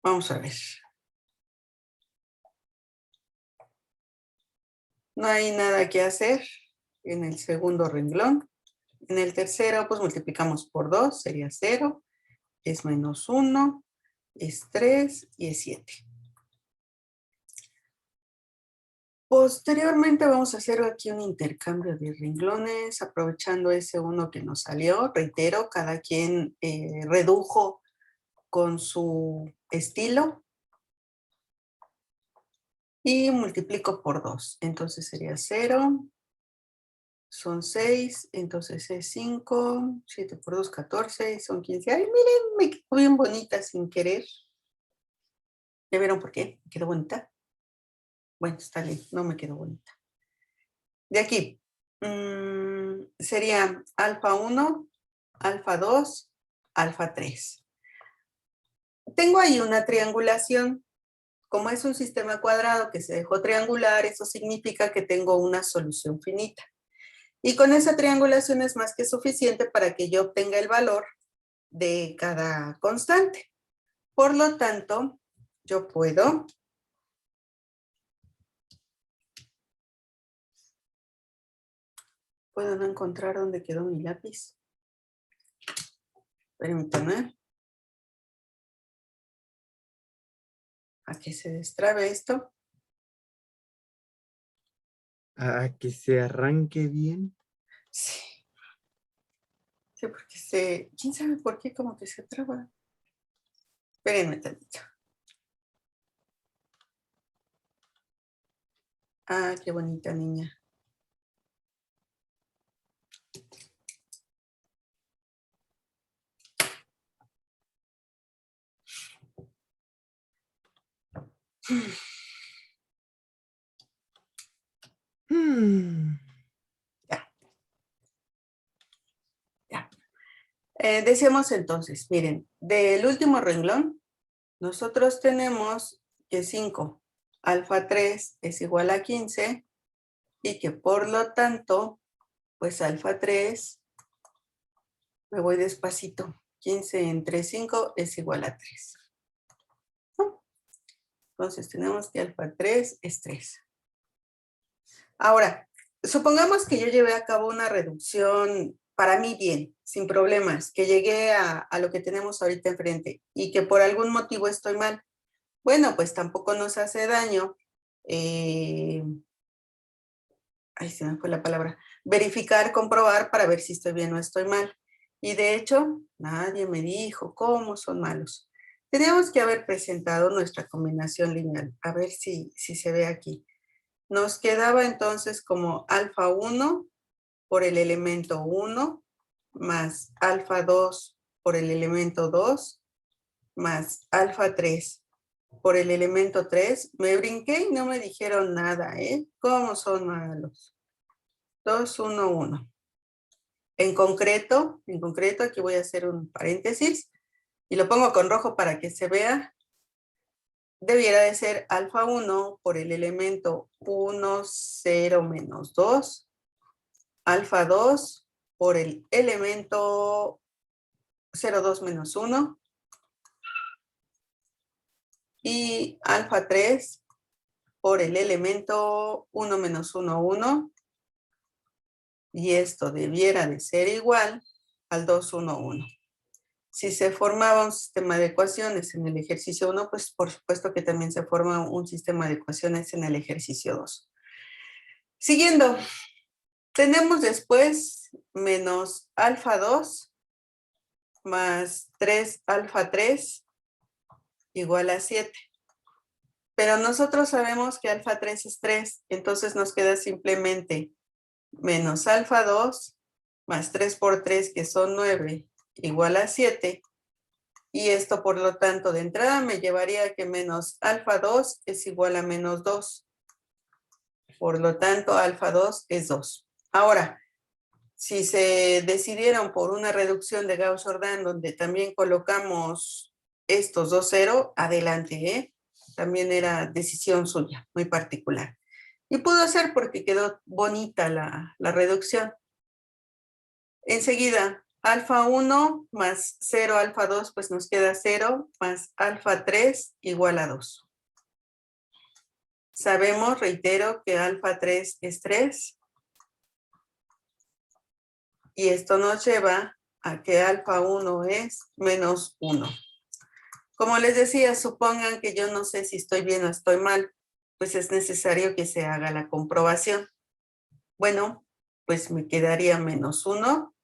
[SPEAKER 2] Vamos a ver. No hay nada que hacer en el segundo renglón. En el tercero, pues multiplicamos por 2, sería 0, es menos 1, es 3 y es 7. Posteriormente vamos a hacer aquí un intercambio de renglones, aprovechando ese uno que nos salió. Reitero, cada quien redujo con su estilo. Y multiplico por 2. Entonces sería 0. Son 6. Entonces es 5. 7 por 2, 14. Son 15. Ay, miren, me quedó bien bonita sin querer. ¿Ya vieron por qué? ¿Me quedó bonita? Bueno, está bien. No me quedó bonita. De aquí. Sería alfa 1, alfa 2, alfa 3. Tengo ahí una triangulación. Como es un sistema cuadrado que se dejó triangular, eso significa que tengo una solución finita. Y con esa triangulación es más que suficiente para que yo obtenga el valor de cada constante. Por lo tanto, yo puedo no encontrar dónde quedó mi lápiz. Permítanme. A que se destrabe esto.
[SPEAKER 3] A que se arranque bien.
[SPEAKER 2] Sí. Sí, porque ¿quién sabe por qué como que se traba? Espérenme tantito. Ah, qué bonita niña. Ya. Decíamos entonces, miren, del último renglón, nosotros tenemos que 5 alfa 3 es igual a 15 y que por lo tanto, pues alfa 3, me voy despacito, 15 entre 5 es igual a 3. ¿No? Entonces tenemos que alfa 3 es 3. Ahora, supongamos que yo llevé a cabo una reducción para mí bien, sin problemas, que llegué a lo que tenemos ahorita enfrente y que por algún motivo estoy mal. Bueno, pues tampoco nos hace daño, ahí se me fue la palabra, verificar, comprobar para ver si estoy bien o estoy mal. Y de hecho, nadie me dijo cómo son malos. Teníamos que haber presentado nuestra combinación lineal, a ver si se ve aquí. Nos quedaba entonces como alfa 1 por el elemento 1 más alfa 2 por el elemento 2 más alfa 3 por el elemento 3. Me brinqué y no me dijeron nada, ¿eh? ¿Cómo son malos? 2, 1, 1. En concreto, aquí voy a hacer un paréntesis y lo pongo con rojo para que se vea. Debiera de ser alfa 1 por el elemento 1, 0, menos 2. Alfa 2 por el elemento 0, 2, menos 1. Y alfa 3 por el elemento 1, menos 1, 1. Y esto debiera de ser igual al 2, 1, 1. Si se formaba un sistema de ecuaciones en el ejercicio 1, pues por supuesto que también se forma un sistema de ecuaciones en el ejercicio 2. Siguiendo, tenemos después menos alfa 2 más 3 alfa 3 igual a 7. Pero nosotros sabemos que alfa 3 es 3, entonces nos queda simplemente menos alfa 2 más 3 por 3, que son 9, igual a 7. Y esto, por lo tanto, de entrada me llevaría a que menos alfa 2 es igual a menos 2. Por lo tanto, alfa 2 es 2. Ahora, si se decidieron por una reducción de Gauss-Jordan, donde también colocamos estos dos 0, adelante, ¿eh? También era decisión suya, muy particular. Y pudo ser porque quedó bonita la reducción. Enseguida, alfa 1 más 0 alfa 2, pues nos queda 0, más alfa 3 igual a 2. Sabemos, reitero, que alfa 3 es 3. Y esto nos lleva a que alfa 1 es menos 1. Como les decía, supongan que yo no sé si estoy bien o estoy mal. pues es necesario que se haga la comprobación. Bueno, pues me quedaría menos 1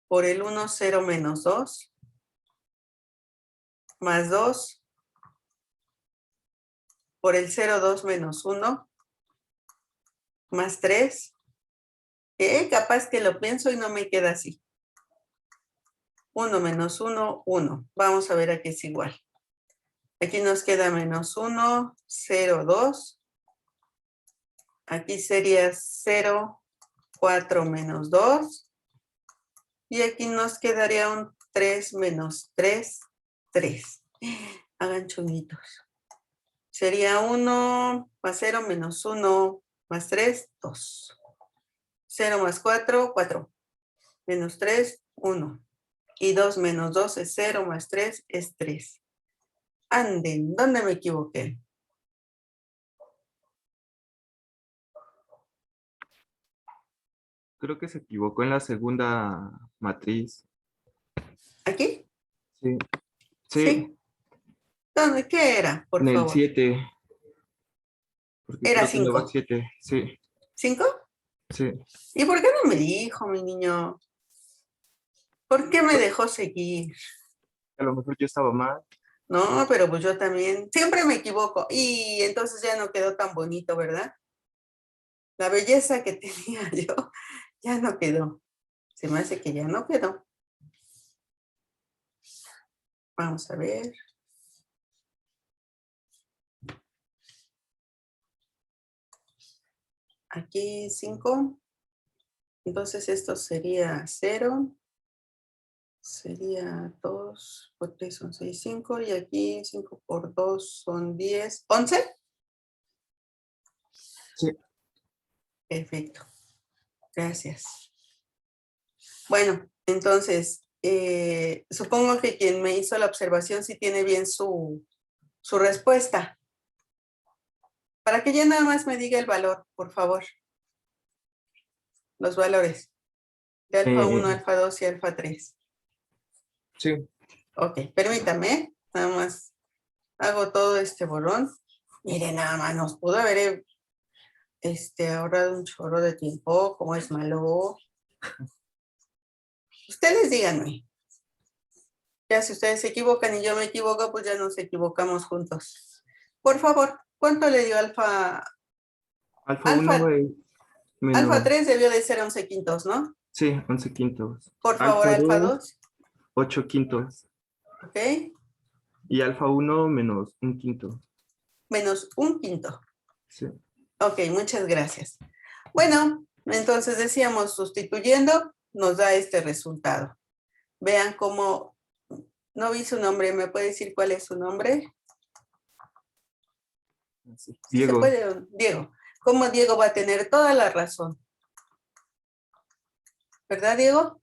[SPEAKER 2] por el 1, 0 menos 2, más 2 por el 0, 2 menos 1, más 3. Capaz que lo pienso y no me queda así. 1 menos 1, 1. Vamos a ver a qué es igual. Aquí nos queda menos 1, 0, 2. Aquí sería 0, 4 menos 2. Y aquí nos quedaría un 3 menos 3, 3. Hagan chunitos. Sería 1 más 0 menos 1 más 3, 2. 0 más 4, 4. Menos 3, 1. Y 2 menos 2 es 0, más 3 es 3. Anden, ¿dónde me equivoqué?
[SPEAKER 3] Creo que se equivocó en la segunda matriz.
[SPEAKER 2] ¿Aquí?
[SPEAKER 3] Sí.
[SPEAKER 2] Sí. ¿Dónde? ¿Qué era? Por
[SPEAKER 3] En el
[SPEAKER 2] favor.
[SPEAKER 3] 7. Porque
[SPEAKER 2] Era
[SPEAKER 3] creo que lleva
[SPEAKER 2] 5.
[SPEAKER 3] 7. Sí,
[SPEAKER 2] ¿5?
[SPEAKER 3] sí.
[SPEAKER 2] ¿Y por qué no me dijo, mi niño? ¿Por qué me dejó seguir?
[SPEAKER 3] A lo mejor yo estaba mal.
[SPEAKER 2] No, pero pues yo también. Siempre me equivoco. Y entonces ya no quedó tan bonito, ¿verdad? La belleza que tenía yo ya no quedó. Se me hace que ya no quedó. Vamos a ver. Aquí 5. Entonces esto sería 0. Sería 2 por 3 son 6, 5. Y aquí 5 por 2 son 10. ¿11?
[SPEAKER 3] Sí.
[SPEAKER 2] Perfecto. Gracias. Bueno, entonces, supongo que quien me hizo la observación sí tiene bien su respuesta. Para que ya nada más me diga el valor, por favor. Los valores. De alfa 1, alfa 2 y alfa 3.
[SPEAKER 3] Sí.
[SPEAKER 2] Ok, permítame. Nada más hago todo este borrón. Miren, nada más nos pudo haber ahorrado un chorro de tiempo. ¿Cómo es malo? Ustedes díganme. Ya si ustedes se equivocan y yo me equivoco, pues ya nos equivocamos juntos. Por favor, ¿cuánto le dio alfa?
[SPEAKER 3] Alfa 1 menos...
[SPEAKER 2] Alfa 3 debió de ser 11 quintos, ¿no?
[SPEAKER 3] Sí, 11 quintos.
[SPEAKER 2] Por favor, alfa 2.
[SPEAKER 3] 8 quintos.
[SPEAKER 2] Ok.
[SPEAKER 3] Y alfa 1 menos 1 quinto.
[SPEAKER 2] Menos 1 quinto.
[SPEAKER 3] Sí.
[SPEAKER 2] Ok, muchas gracias. Bueno, entonces decíamos, sustituyendo, nos da este resultado. Vean cómo, no vi su nombre, ¿me puede decir cuál es su nombre?
[SPEAKER 3] Sí.
[SPEAKER 2] Sí,
[SPEAKER 3] Diego.
[SPEAKER 2] se puede, Diego. ¿Cómo Diego va a tener toda la razón? ¿Verdad, Diego?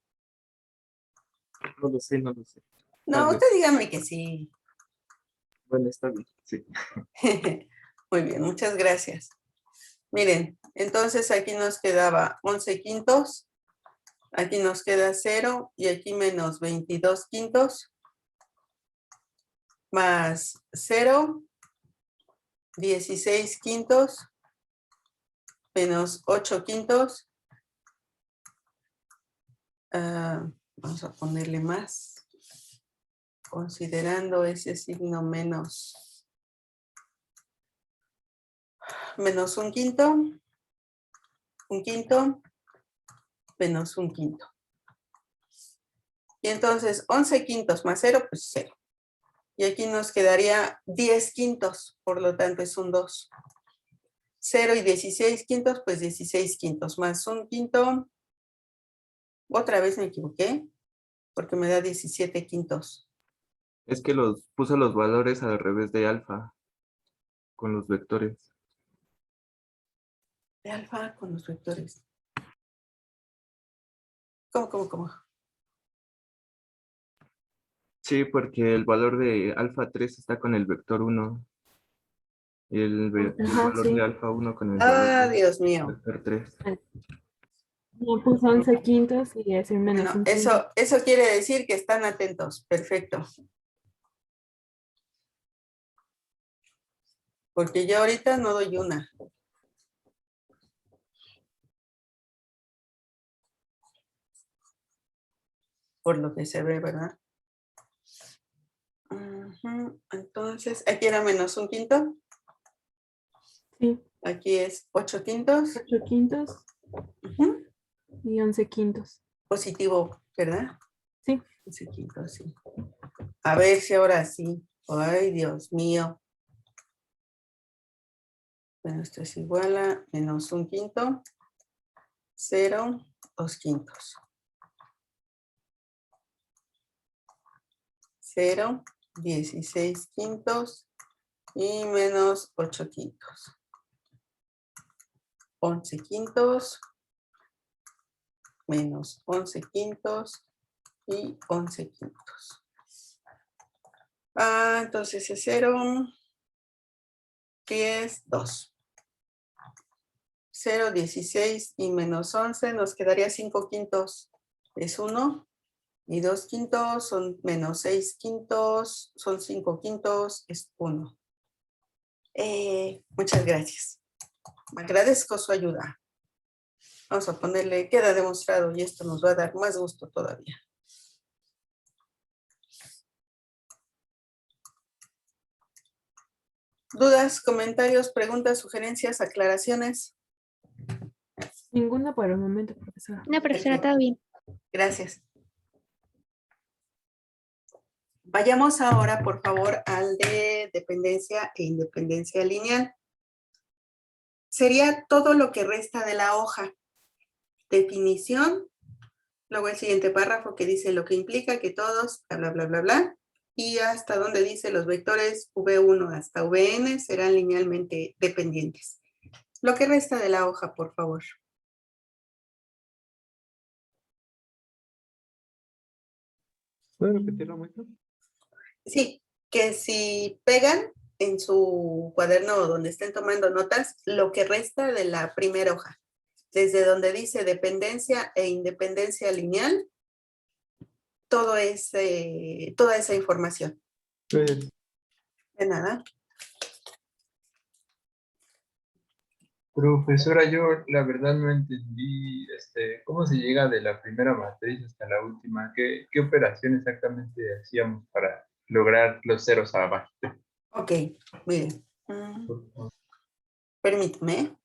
[SPEAKER 3] No lo sé, no lo sé.
[SPEAKER 2] No, usted dígame que sí.
[SPEAKER 3] Bueno, está bien, sí.
[SPEAKER 2] Muy bien, muchas gracias. Miren, entonces aquí nos quedaba 11 quintos, aquí nos queda 0 y aquí menos 22 quintos, más 0, 16 quintos, menos 8 quintos. Vamos a ponerle más, considerando ese signo menos 1 quinto, 1 quinto, menos 1 quinto. Y entonces 11 quintos más 0, pues 0. Y aquí nos quedaría 10 quintos, por lo tanto es un 2. 0 y 16 quintos, pues 16 quintos más 1 quinto. Otra vez me equivoqué, porque me da 17 quintos.
[SPEAKER 3] Es que puse los valores al revés de alfa, con los vectores.
[SPEAKER 2] De alfa con los vectores. ¿Cómo?
[SPEAKER 3] Sí, porque el valor de alfa 3 está con el vector 1. Y el
[SPEAKER 4] Ajá,
[SPEAKER 3] valor
[SPEAKER 4] sí.
[SPEAKER 3] de alfa 1 con el valor del
[SPEAKER 2] Dios mío.
[SPEAKER 3] vector 3.
[SPEAKER 4] Yo puse 11 quintos y es un menos
[SPEAKER 2] Bueno,
[SPEAKER 4] un quinto.
[SPEAKER 2] eso quiere decir que están atentos. Perfecto. Porque yo ahorita no doy una. Por lo que se ve, ¿verdad? Ujú. Entonces, aquí era menos un quinto.
[SPEAKER 4] Sí,
[SPEAKER 2] Aquí es 8 quintos.
[SPEAKER 4] 8 quintos
[SPEAKER 2] Ujú.
[SPEAKER 4] y 11 quintos.
[SPEAKER 2] Positivo, ¿verdad?
[SPEAKER 4] Sí,
[SPEAKER 2] 11 quintos, sí. A ver si ahora sí. Ay, Dios mío. Bueno, esto es igual a menos un quinto. 0, 2 quintos. 0, 16 quintos y menos 8 quintos. 11 quintos, menos 11 quintos y 11 quintos. Entonces es 0, 10, 2. 0, 16 y menos 11 nos quedaría 5 quintos. Es 1 y 2 quintos son menos 6 quintos, son 5 quintos, es 1. Muchas gracias. Agradezco su ayuda. Vamos a ponerle queda demostrado y esto nos va a dar más gusto todavía. ¿Dudas, comentarios, preguntas, sugerencias, aclaraciones?
[SPEAKER 4] ninguna por el momento, profesora.
[SPEAKER 6] No, profesora,
[SPEAKER 2] Perfecto.
[SPEAKER 6] todo bien.
[SPEAKER 2] Gracias. Vayamos ahora, por favor, al de dependencia e independencia lineal. Sería todo lo que resta de la hoja. Definición, luego el siguiente párrafo que dice lo que implica que todos, bla, bla, bla, bla, bla, y hasta donde dice los vectores V1 hasta Vn serán linealmente dependientes. Lo que resta de la hoja, por favor.
[SPEAKER 3] ¿Puedo repetirlo, maestro?
[SPEAKER 2] Sí, que si pegan en su cuaderno donde estén tomando notas, lo que resta de la primera hoja, desde donde dice dependencia e independencia lineal, toda esa información.
[SPEAKER 3] Pues,
[SPEAKER 2] De nada.
[SPEAKER 1] Profesora, yo la verdad no entendí cómo se llega de la primera matriz hasta la última. ¿Qué operación exactamente hacíamos para lograr los ceros abajo?
[SPEAKER 2] Ok, miren. Permítame.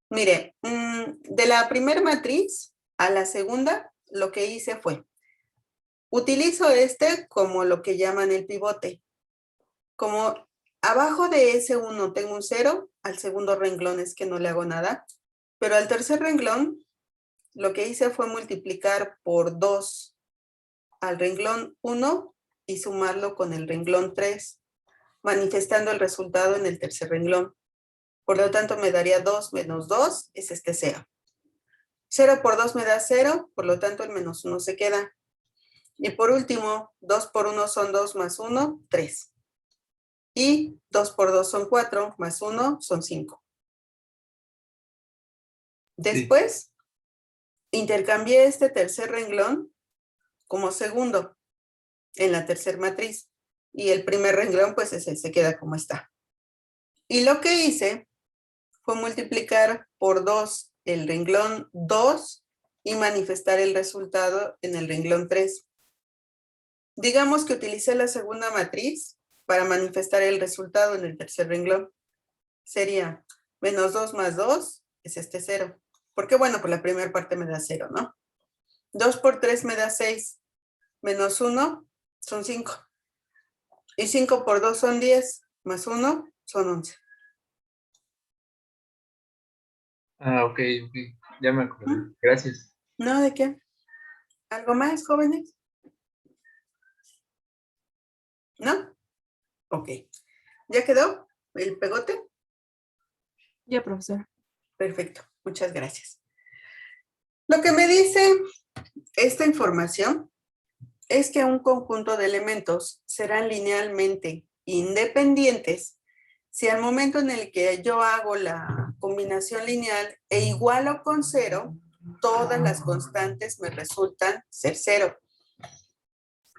[SPEAKER 2] Mire, de la primera matriz a la segunda, lo que hice fue, utilizo como lo que llaman el pivote. Como abajo de ese 1 tengo un 0, al segundo renglón es que no le hago nada, pero al tercer renglón, lo que hice fue multiplicar por 2 al renglón 1 y sumarlo con el renglón 3, manifestando el resultado en el tercer renglón. Por lo tanto, me daría 2 menos 2, es este 0. 0 por 2 me da 0, por lo tanto el menos 1 se queda. Y por último, 2 por 1 son 2 más 1, 3. Y 2 por 2 son 4, más 1 son 5. Después, intercambié este tercer renglón como segundo en la tercera matriz. Y el primer renglón, pues ese se queda como está. Y lo que hice fue multiplicar por 2 el renglón 2 y manifestar el resultado en el renglón 3. Digamos que utilicé la segunda matriz para manifestar el resultado en el tercer renglón. Sería menos 2 más 2 es este 0. Porque bueno, por la primera parte me da 0, ¿no? 2 por 3 me da 6. Menos 1 son 5. Y 5 por 2 son 10. Más 1 son 11.
[SPEAKER 1] Ok. Ya me acordé. Gracias.
[SPEAKER 2] ¿No? ¿De qué? ¿Algo más, jóvenes? ¿No? Ok. ¿Ya quedó el pegote?
[SPEAKER 4] Ya, profesora.
[SPEAKER 2] Perfecto. Muchas gracias. Lo que me dice esta información es que un conjunto de elementos serán linealmente independientes si al momento en el que yo hago la combinación lineal e igualo con 0, todas las constantes me resultan ser 0.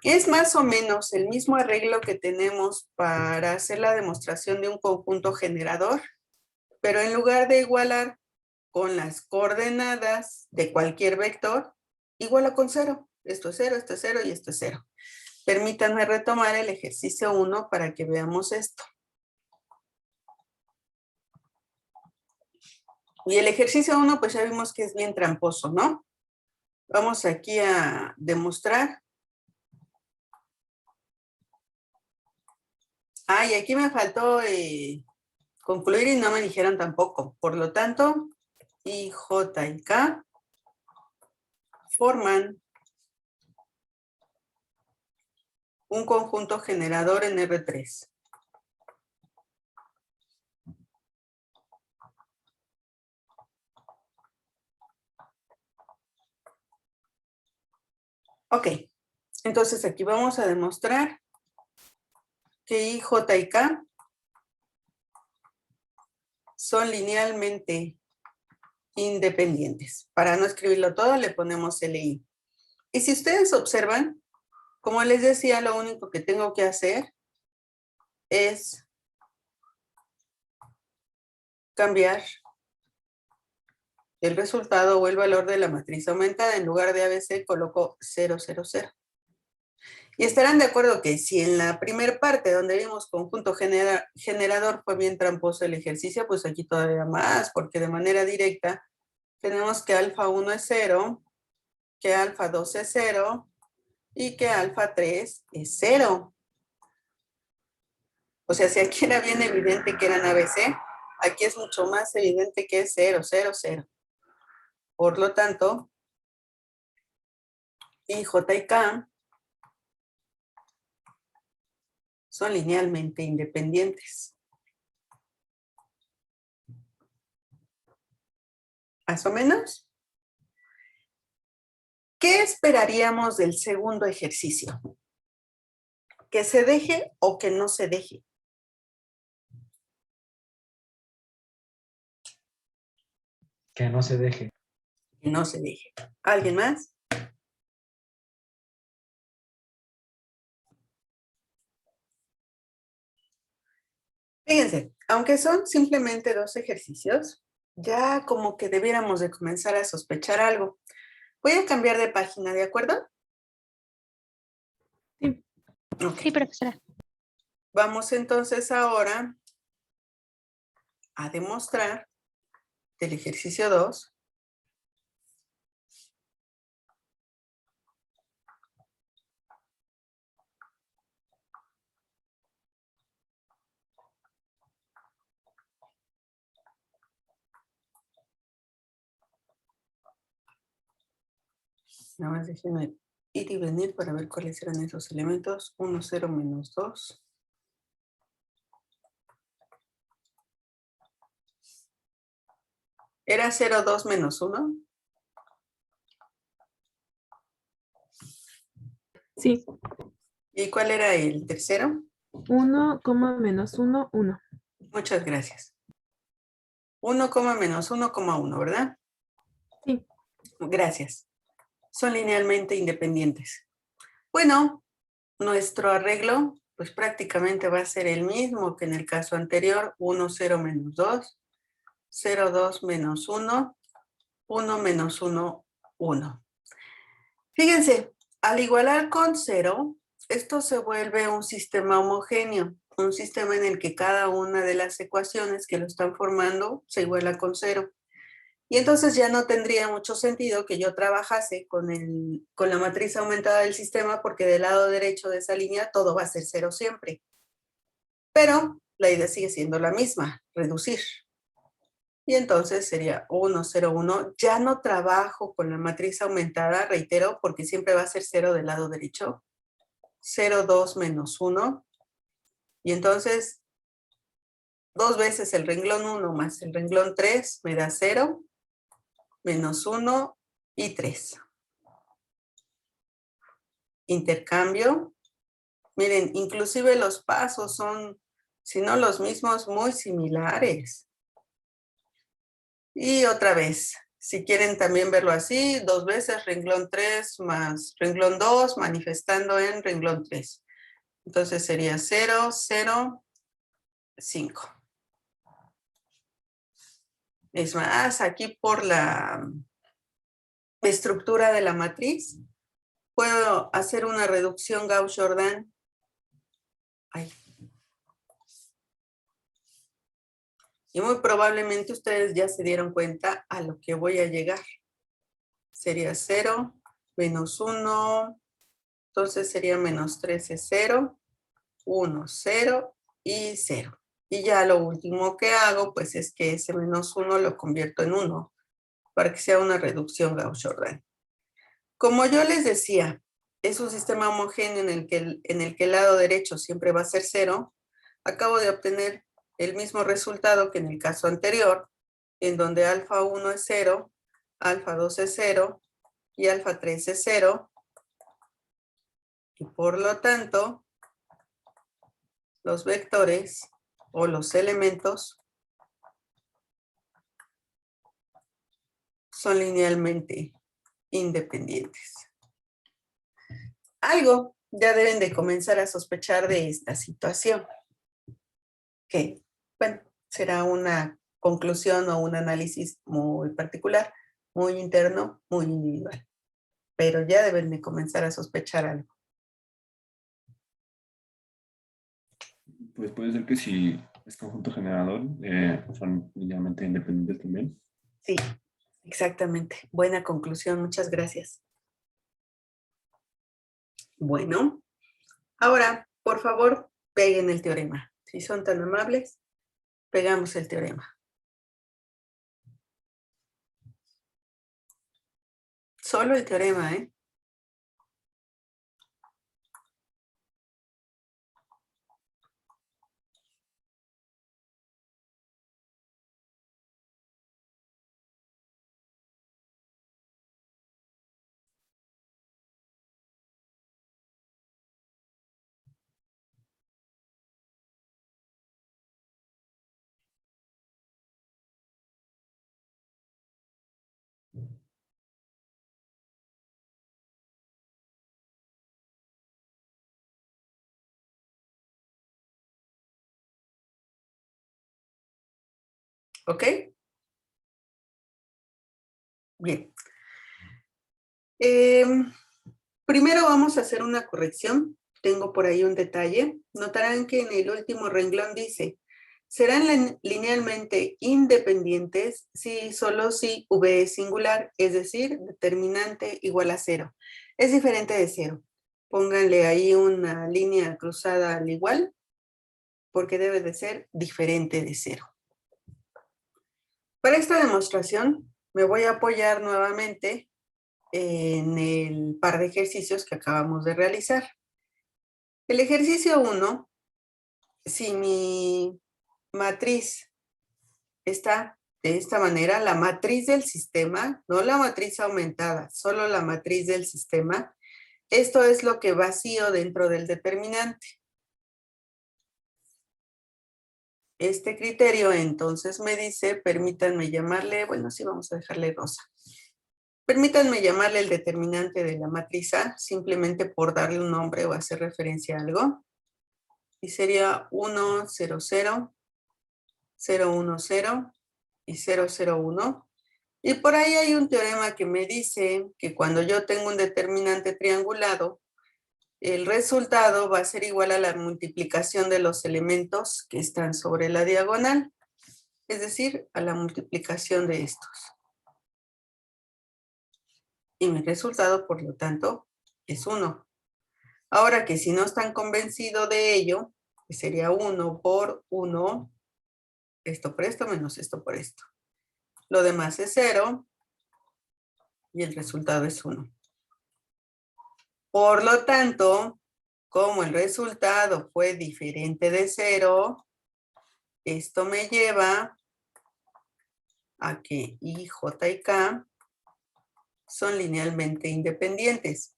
[SPEAKER 2] Es más o menos el mismo arreglo que tenemos para hacer la demostración de un conjunto generador, pero en lugar de igualar con las coordenadas de cualquier vector, iguala con 0. Esto es 0, esto es 0 y esto es 0. Permítanme retomar el ejercicio 1 para que veamos esto. Y el ejercicio 1, pues ya vimos que es bien tramposo, ¿no? Vamos aquí a demostrar. Ah, y aquí me faltó concluir y no me dijeron tampoco. Por lo tanto, I, J y K forman un conjunto generador en R3. Ok, entonces aquí vamos a demostrar que I, J y K son linealmente independientes. Para no escribirlo todo, le ponemos LI. Y si ustedes observan, como les decía, lo único que tengo que hacer es cambiar el resultado o el valor de la matriz aumentada. En lugar de ABC coloco 0, 0, 0. Y estarán de acuerdo que si en la primera parte donde vimos conjunto generador fue bien tramposo el ejercicio, pues aquí todavía más, porque de manera directa tenemos que alfa 1 es 0, que alfa 2 es 0 y que alfa 3 es 0. O sea, si aquí era bien evidente que eran ABC, aquí es mucho más evidente que es 0, 0, 0. Por lo tanto, I, J y K son linealmente independientes. ¿Más o menos? ¿Qué esperaríamos del segundo ejercicio? ¿Que se deje o que no se deje?
[SPEAKER 6] Que no se deje.
[SPEAKER 2] Que no se deje. ¿Alguien más? Fíjense, aunque son simplemente 2 ejercicios, ya como que debiéramos de comenzar a sospechar algo. Voy a cambiar de página, ¿de acuerdo?
[SPEAKER 4] Sí.
[SPEAKER 2] Ok.
[SPEAKER 7] Sí, profesora.
[SPEAKER 2] Vamos entonces ahora a demostrar del ejercicio 2 nada más déjenme ir y venir para ver cuáles eran esos elementos. 1, 0, menos 2. ¿Era 0, 2, menos 1?
[SPEAKER 4] Sí.
[SPEAKER 2] ¿Y cuál era el tercero?
[SPEAKER 4] 1, menos 1, 1.
[SPEAKER 2] Muchas gracias. 1, menos 1, 1, ¿verdad?
[SPEAKER 4] Sí.
[SPEAKER 2] Gracias. Son linealmente independientes. Bueno, nuestro arreglo pues prácticamente va a ser el mismo que en el caso anterior. 1, 0, menos 2. 0, 2, menos 1. 1, menos 1, 1. Fíjense, al igualar con 0, esto se vuelve un sistema homogéneo, un sistema en el que cada una de las ecuaciones que lo están formando se iguala con 0. Y entonces ya no tendría mucho sentido que yo trabajase con la matriz aumentada del sistema, porque del lado derecho de esa línea todo va a ser 0 siempre. Pero la idea sigue siendo la misma, reducir. Y entonces sería 1, 0, 1. Ya no trabajo con la matriz aumentada, reitero, porque siempre va a ser 0 del lado derecho. 0, 2, menos 1. Y entonces, 2 veces el renglón 1 más el renglón 3 me da 0, menos 1 y 3. Intercambio. Miren, inclusive los pasos son, si no los mismos, muy similares. Y otra vez, Si quieren también verlo así, 2 veces renglón 3 más renglón 2 manifestando en renglón 3. Entonces sería 0, 0, 5. Es más, aquí por la estructura de la matriz, puedo hacer una reducción Gauss-Jordan. Y muy probablemente ustedes ya se dieron cuenta a lo que voy a llegar. Sería 0, menos 1, entonces sería menos 13, 0, 1, 0 y 0. Y ya lo último que hago, pues es que ese menos 1 lo convierto en 1, para que sea una reducción Gauss-Jordan. Como yo les decía, es un sistema homogéneo en el que el lado derecho siempre va a ser 0. Acabo de obtener el mismo resultado que en el caso anterior, en donde alfa 1 es 0, alfa 2 es 0 y alfa 3 es 0. Y por lo tanto, los vectores o los elementos son linealmente independientes. Algo ya deben de comenzar a sospechar de esta situación. Que, bueno, será una conclusión o un análisis muy particular, muy interno, muy individual. Pero ya deben de comenzar a sospechar algo.
[SPEAKER 7] Pues puede ser que si es conjunto generador, son linealmente independientes también.
[SPEAKER 2] Sí, exactamente. Buena conclusión, muchas gracias. Bueno, ahora, por favor, peguen el teorema. Si son tan amables, pegamos el teorema. Solo el teorema, ¿eh? ¿Ok? Bien. Primero vamos a hacer una corrección. Tengo por ahí un detalle. Notarán que en el último renglón dice, serán linealmente independientes si solo si V es singular, es decir, determinante igual a 0. Es diferente de 0. Pónganle ahí una línea cruzada al igual, porque debe de ser diferente de 0. Para esta demostración me voy a apoyar nuevamente en el par de ejercicios que acabamos de realizar. El ejercicio 1, si mi matriz está de esta manera, la matriz del sistema, no la matriz aumentada, solo la matriz del sistema, esto es lo que vacío dentro del determinante. Este criterio entonces me dice, permítanme llamarle, bueno, sí vamos a dejarle rosa. Permítanme llamarle el determinante de la matriz A, simplemente por darle un nombre o hacer referencia a algo. Y sería 1, 0, 0, 0, 1, 0 y 0, 0, 1. Y por ahí hay un teorema que me dice que cuando yo tengo un determinante triangulado, el resultado va a ser igual a la multiplicación de los elementos que están sobre la diagonal, es decir, a la multiplicación de estos. Y mi resultado, por lo tanto, es 1. Ahora que si no están convencidos de ello, que sería 1 por 1, esto por esto menos esto por esto. Lo demás es 0 y el resultado es 1. Por lo tanto, como el resultado fue diferente de 0, esto me lleva a que I, J y K son linealmente independientes.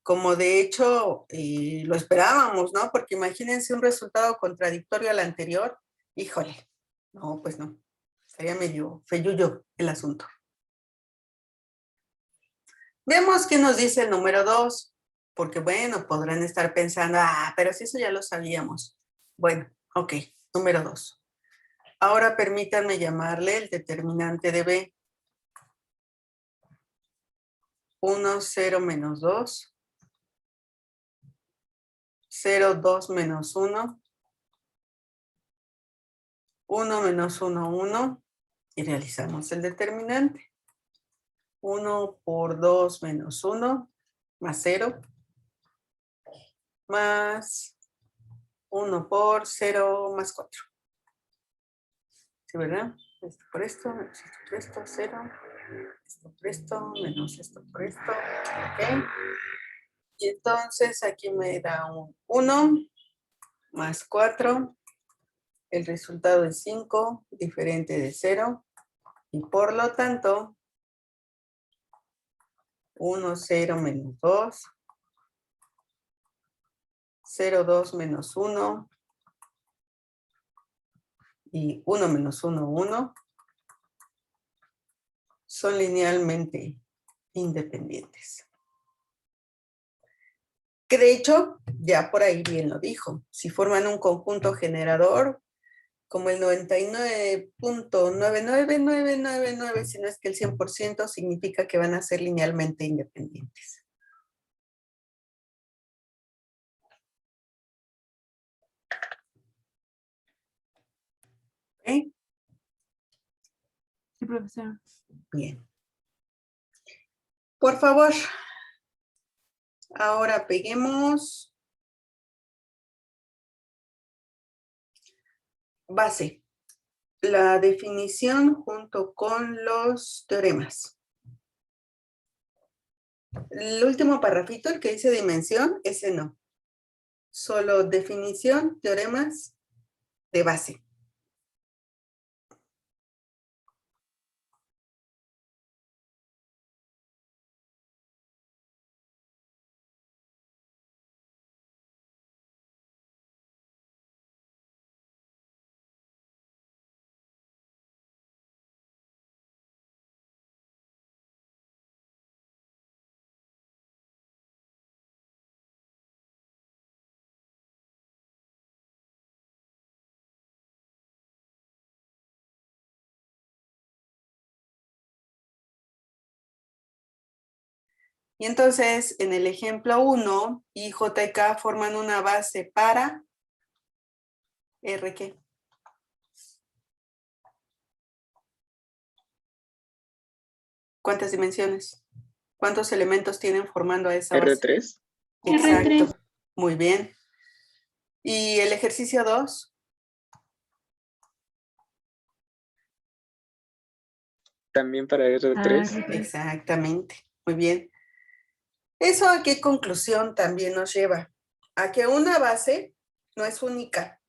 [SPEAKER 2] Como de hecho lo esperábamos, ¿no? Porque imagínense un resultado contradictorio al anterior. Híjole, no, pues no. Estaría medio feyuyo el asunto. Veamos qué nos dice el número 2, porque bueno, podrán estar pensando, pero si eso ya lo sabíamos. Bueno, ok, número 2. Ahora permítanme llamarle el determinante de B. 1, 0, menos 2. 0, 2, menos 1. 1 menos 1, 1. Y realizamos el determinante. 1 por 2 menos 1, más 0. Más 1 por 0 más 4. ¿Sí, verdad? Esto por esto, menos esto por esto, 0. Esto por esto, menos esto por esto. Ok. Y entonces aquí me da un 1 más 4. El resultado es 5, diferente de 0. Y por lo tanto, 1, 0 menos 2. 0, 2 menos 1. Y 1 menos 1, 1. Son linealmente independientes. Que de hecho, ya por ahí bien lo dijo, si forman un conjunto generador, como el 99.99999, si no es que el 100%, significa que van a ser linealmente independientes. ¿Ok?
[SPEAKER 4] Sí, profesor.
[SPEAKER 2] Bien. Por favor, ahora peguemos base. La definición junto con los teoremas. El último parrafito, el que dice dimensión, ese no. Solo definición, teoremas de base. Y entonces, en el ejemplo 1, I, J y K forman una base para R, ¿qué? ¿Cuántas dimensiones? ¿Cuántos elementos tienen formando a esa base?
[SPEAKER 3] R3.
[SPEAKER 2] Exacto.
[SPEAKER 4] R3.
[SPEAKER 2] Muy bien. ¿Y el ejercicio 2?
[SPEAKER 3] También para R3.
[SPEAKER 4] R3.
[SPEAKER 2] Exactamente. Muy bien. ¿Eso a qué conclusión también nos lleva? A que una base no es única.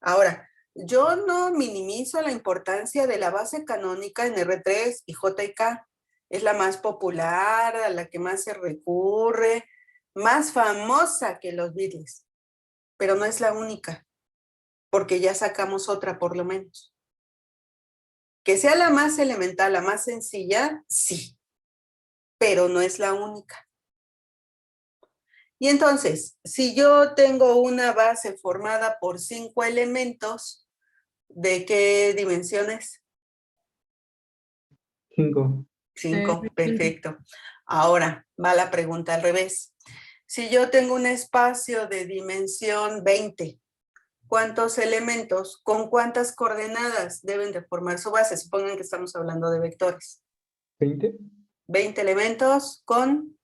[SPEAKER 2] Ahora, yo no minimizo la importancia de la base canónica en R3 y J y K. Es la más popular, a la que más se recurre, más famosa que los Beatles, pero no es la única, porque ya sacamos otra por lo menos. Que sea la más elemental, la más sencilla, sí, pero no es la única. Y entonces, si yo tengo una base formada por 5 elementos, ¿de qué dimensiones?
[SPEAKER 1] 5.
[SPEAKER 2] 5, perfecto. Ahora va la pregunta al revés. Si yo tengo un espacio de dimensión 20, ¿cuántos elementos con cuántas coordenadas deben de formar su base? Supongan que estamos hablando de vectores.
[SPEAKER 1] 20.
[SPEAKER 2] 20 elementos con...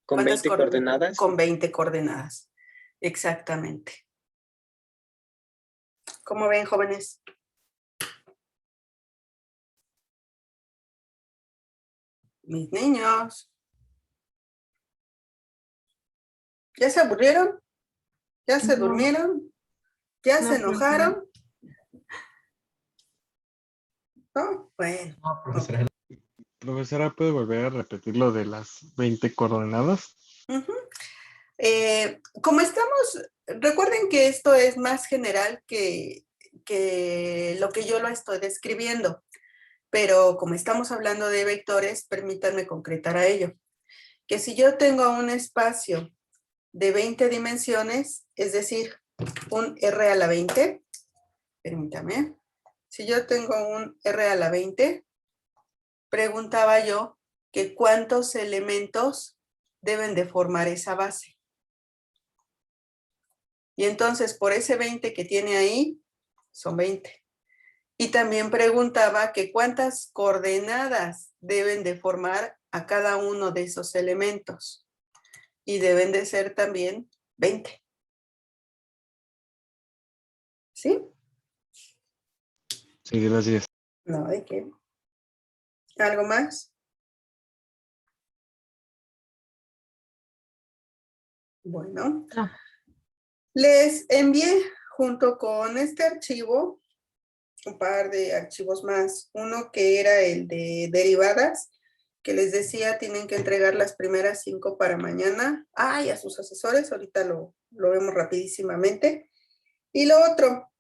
[SPEAKER 3] Con
[SPEAKER 2] ¿cuántas
[SPEAKER 3] 20 coordenadas.
[SPEAKER 2] Con 20 coordenadas. Exactamente. ¿Cómo ven, jóvenes? Mis niños. ¿Ya se aburrieron? ¿Ya se
[SPEAKER 4] No.
[SPEAKER 2] durmieron? ¿Ya
[SPEAKER 4] No,
[SPEAKER 2] se enojaron? ¿No? Bueno.
[SPEAKER 6] No, profesora. Profesora, ¿puede volver a repetir lo de las 20 coordenadas?
[SPEAKER 2] Ujú. Como estamos, recuerden que esto es más general que lo que yo lo estoy describiendo. pero como estamos hablando de vectores, permítanme concretar a ello. Que si yo tengo un espacio de 20 dimensiones, es decir, un R a la 20, permítame, si yo tengo un R a la 20, preguntaba yo que cuántos elementos deben de formar esa base. Y entonces por ese 20 que tiene ahí, son 20. Y también preguntaba que cuántas coordenadas deben de formar a cada uno de esos elementos. Y deben de ser también 20. ¿Sí?
[SPEAKER 6] Sí, gracias.
[SPEAKER 2] No, ¿de qué? ¿Algo más? Bueno.
[SPEAKER 4] No.
[SPEAKER 2] Les envié junto con este archivo un par de archivos más. Uno que era el de derivadas, que les decía tienen que entregar las primeras 5 para mañana. Y a sus asesores, ahorita lo vemos rapidísimamente. Y lo otro,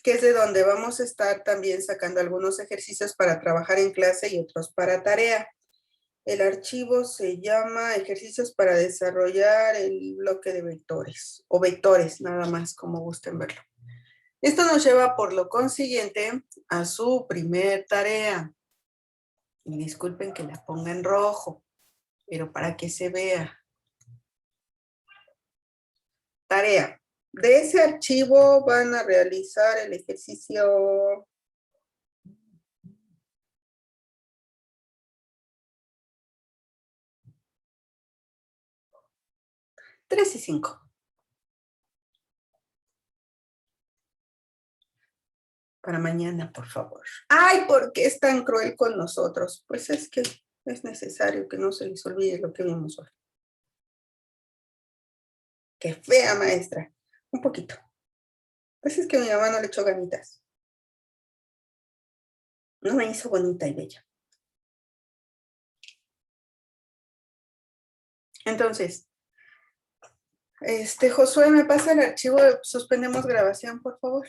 [SPEAKER 2] que es de donde vamos a estar también sacando algunos ejercicios para trabajar en clase y otros para tarea. El archivo se llama Ejercicios para desarrollar el bloque de vectores, o vectores, nada más, como gusten verlo. Esto nos lleva, por lo consiguiente, a su primer tarea. Y disculpen que la ponga en rojo, pero para que se vea. Tarea. De ese archivo van a realizar el ejercicio 3 y 5. Para mañana, por favor. ¡Ay! ¿Por qué es tan cruel con nosotros? Pues es que es necesario que no se les olvide lo que vimos hoy. ¡Qué fea, maestra! Un poquito. Pues es que mi mamá no le echó ganitas. No me hizo bonita y bella. Entonces, Josué, ¿me pasa el archivo de suspendemos grabación, por favor?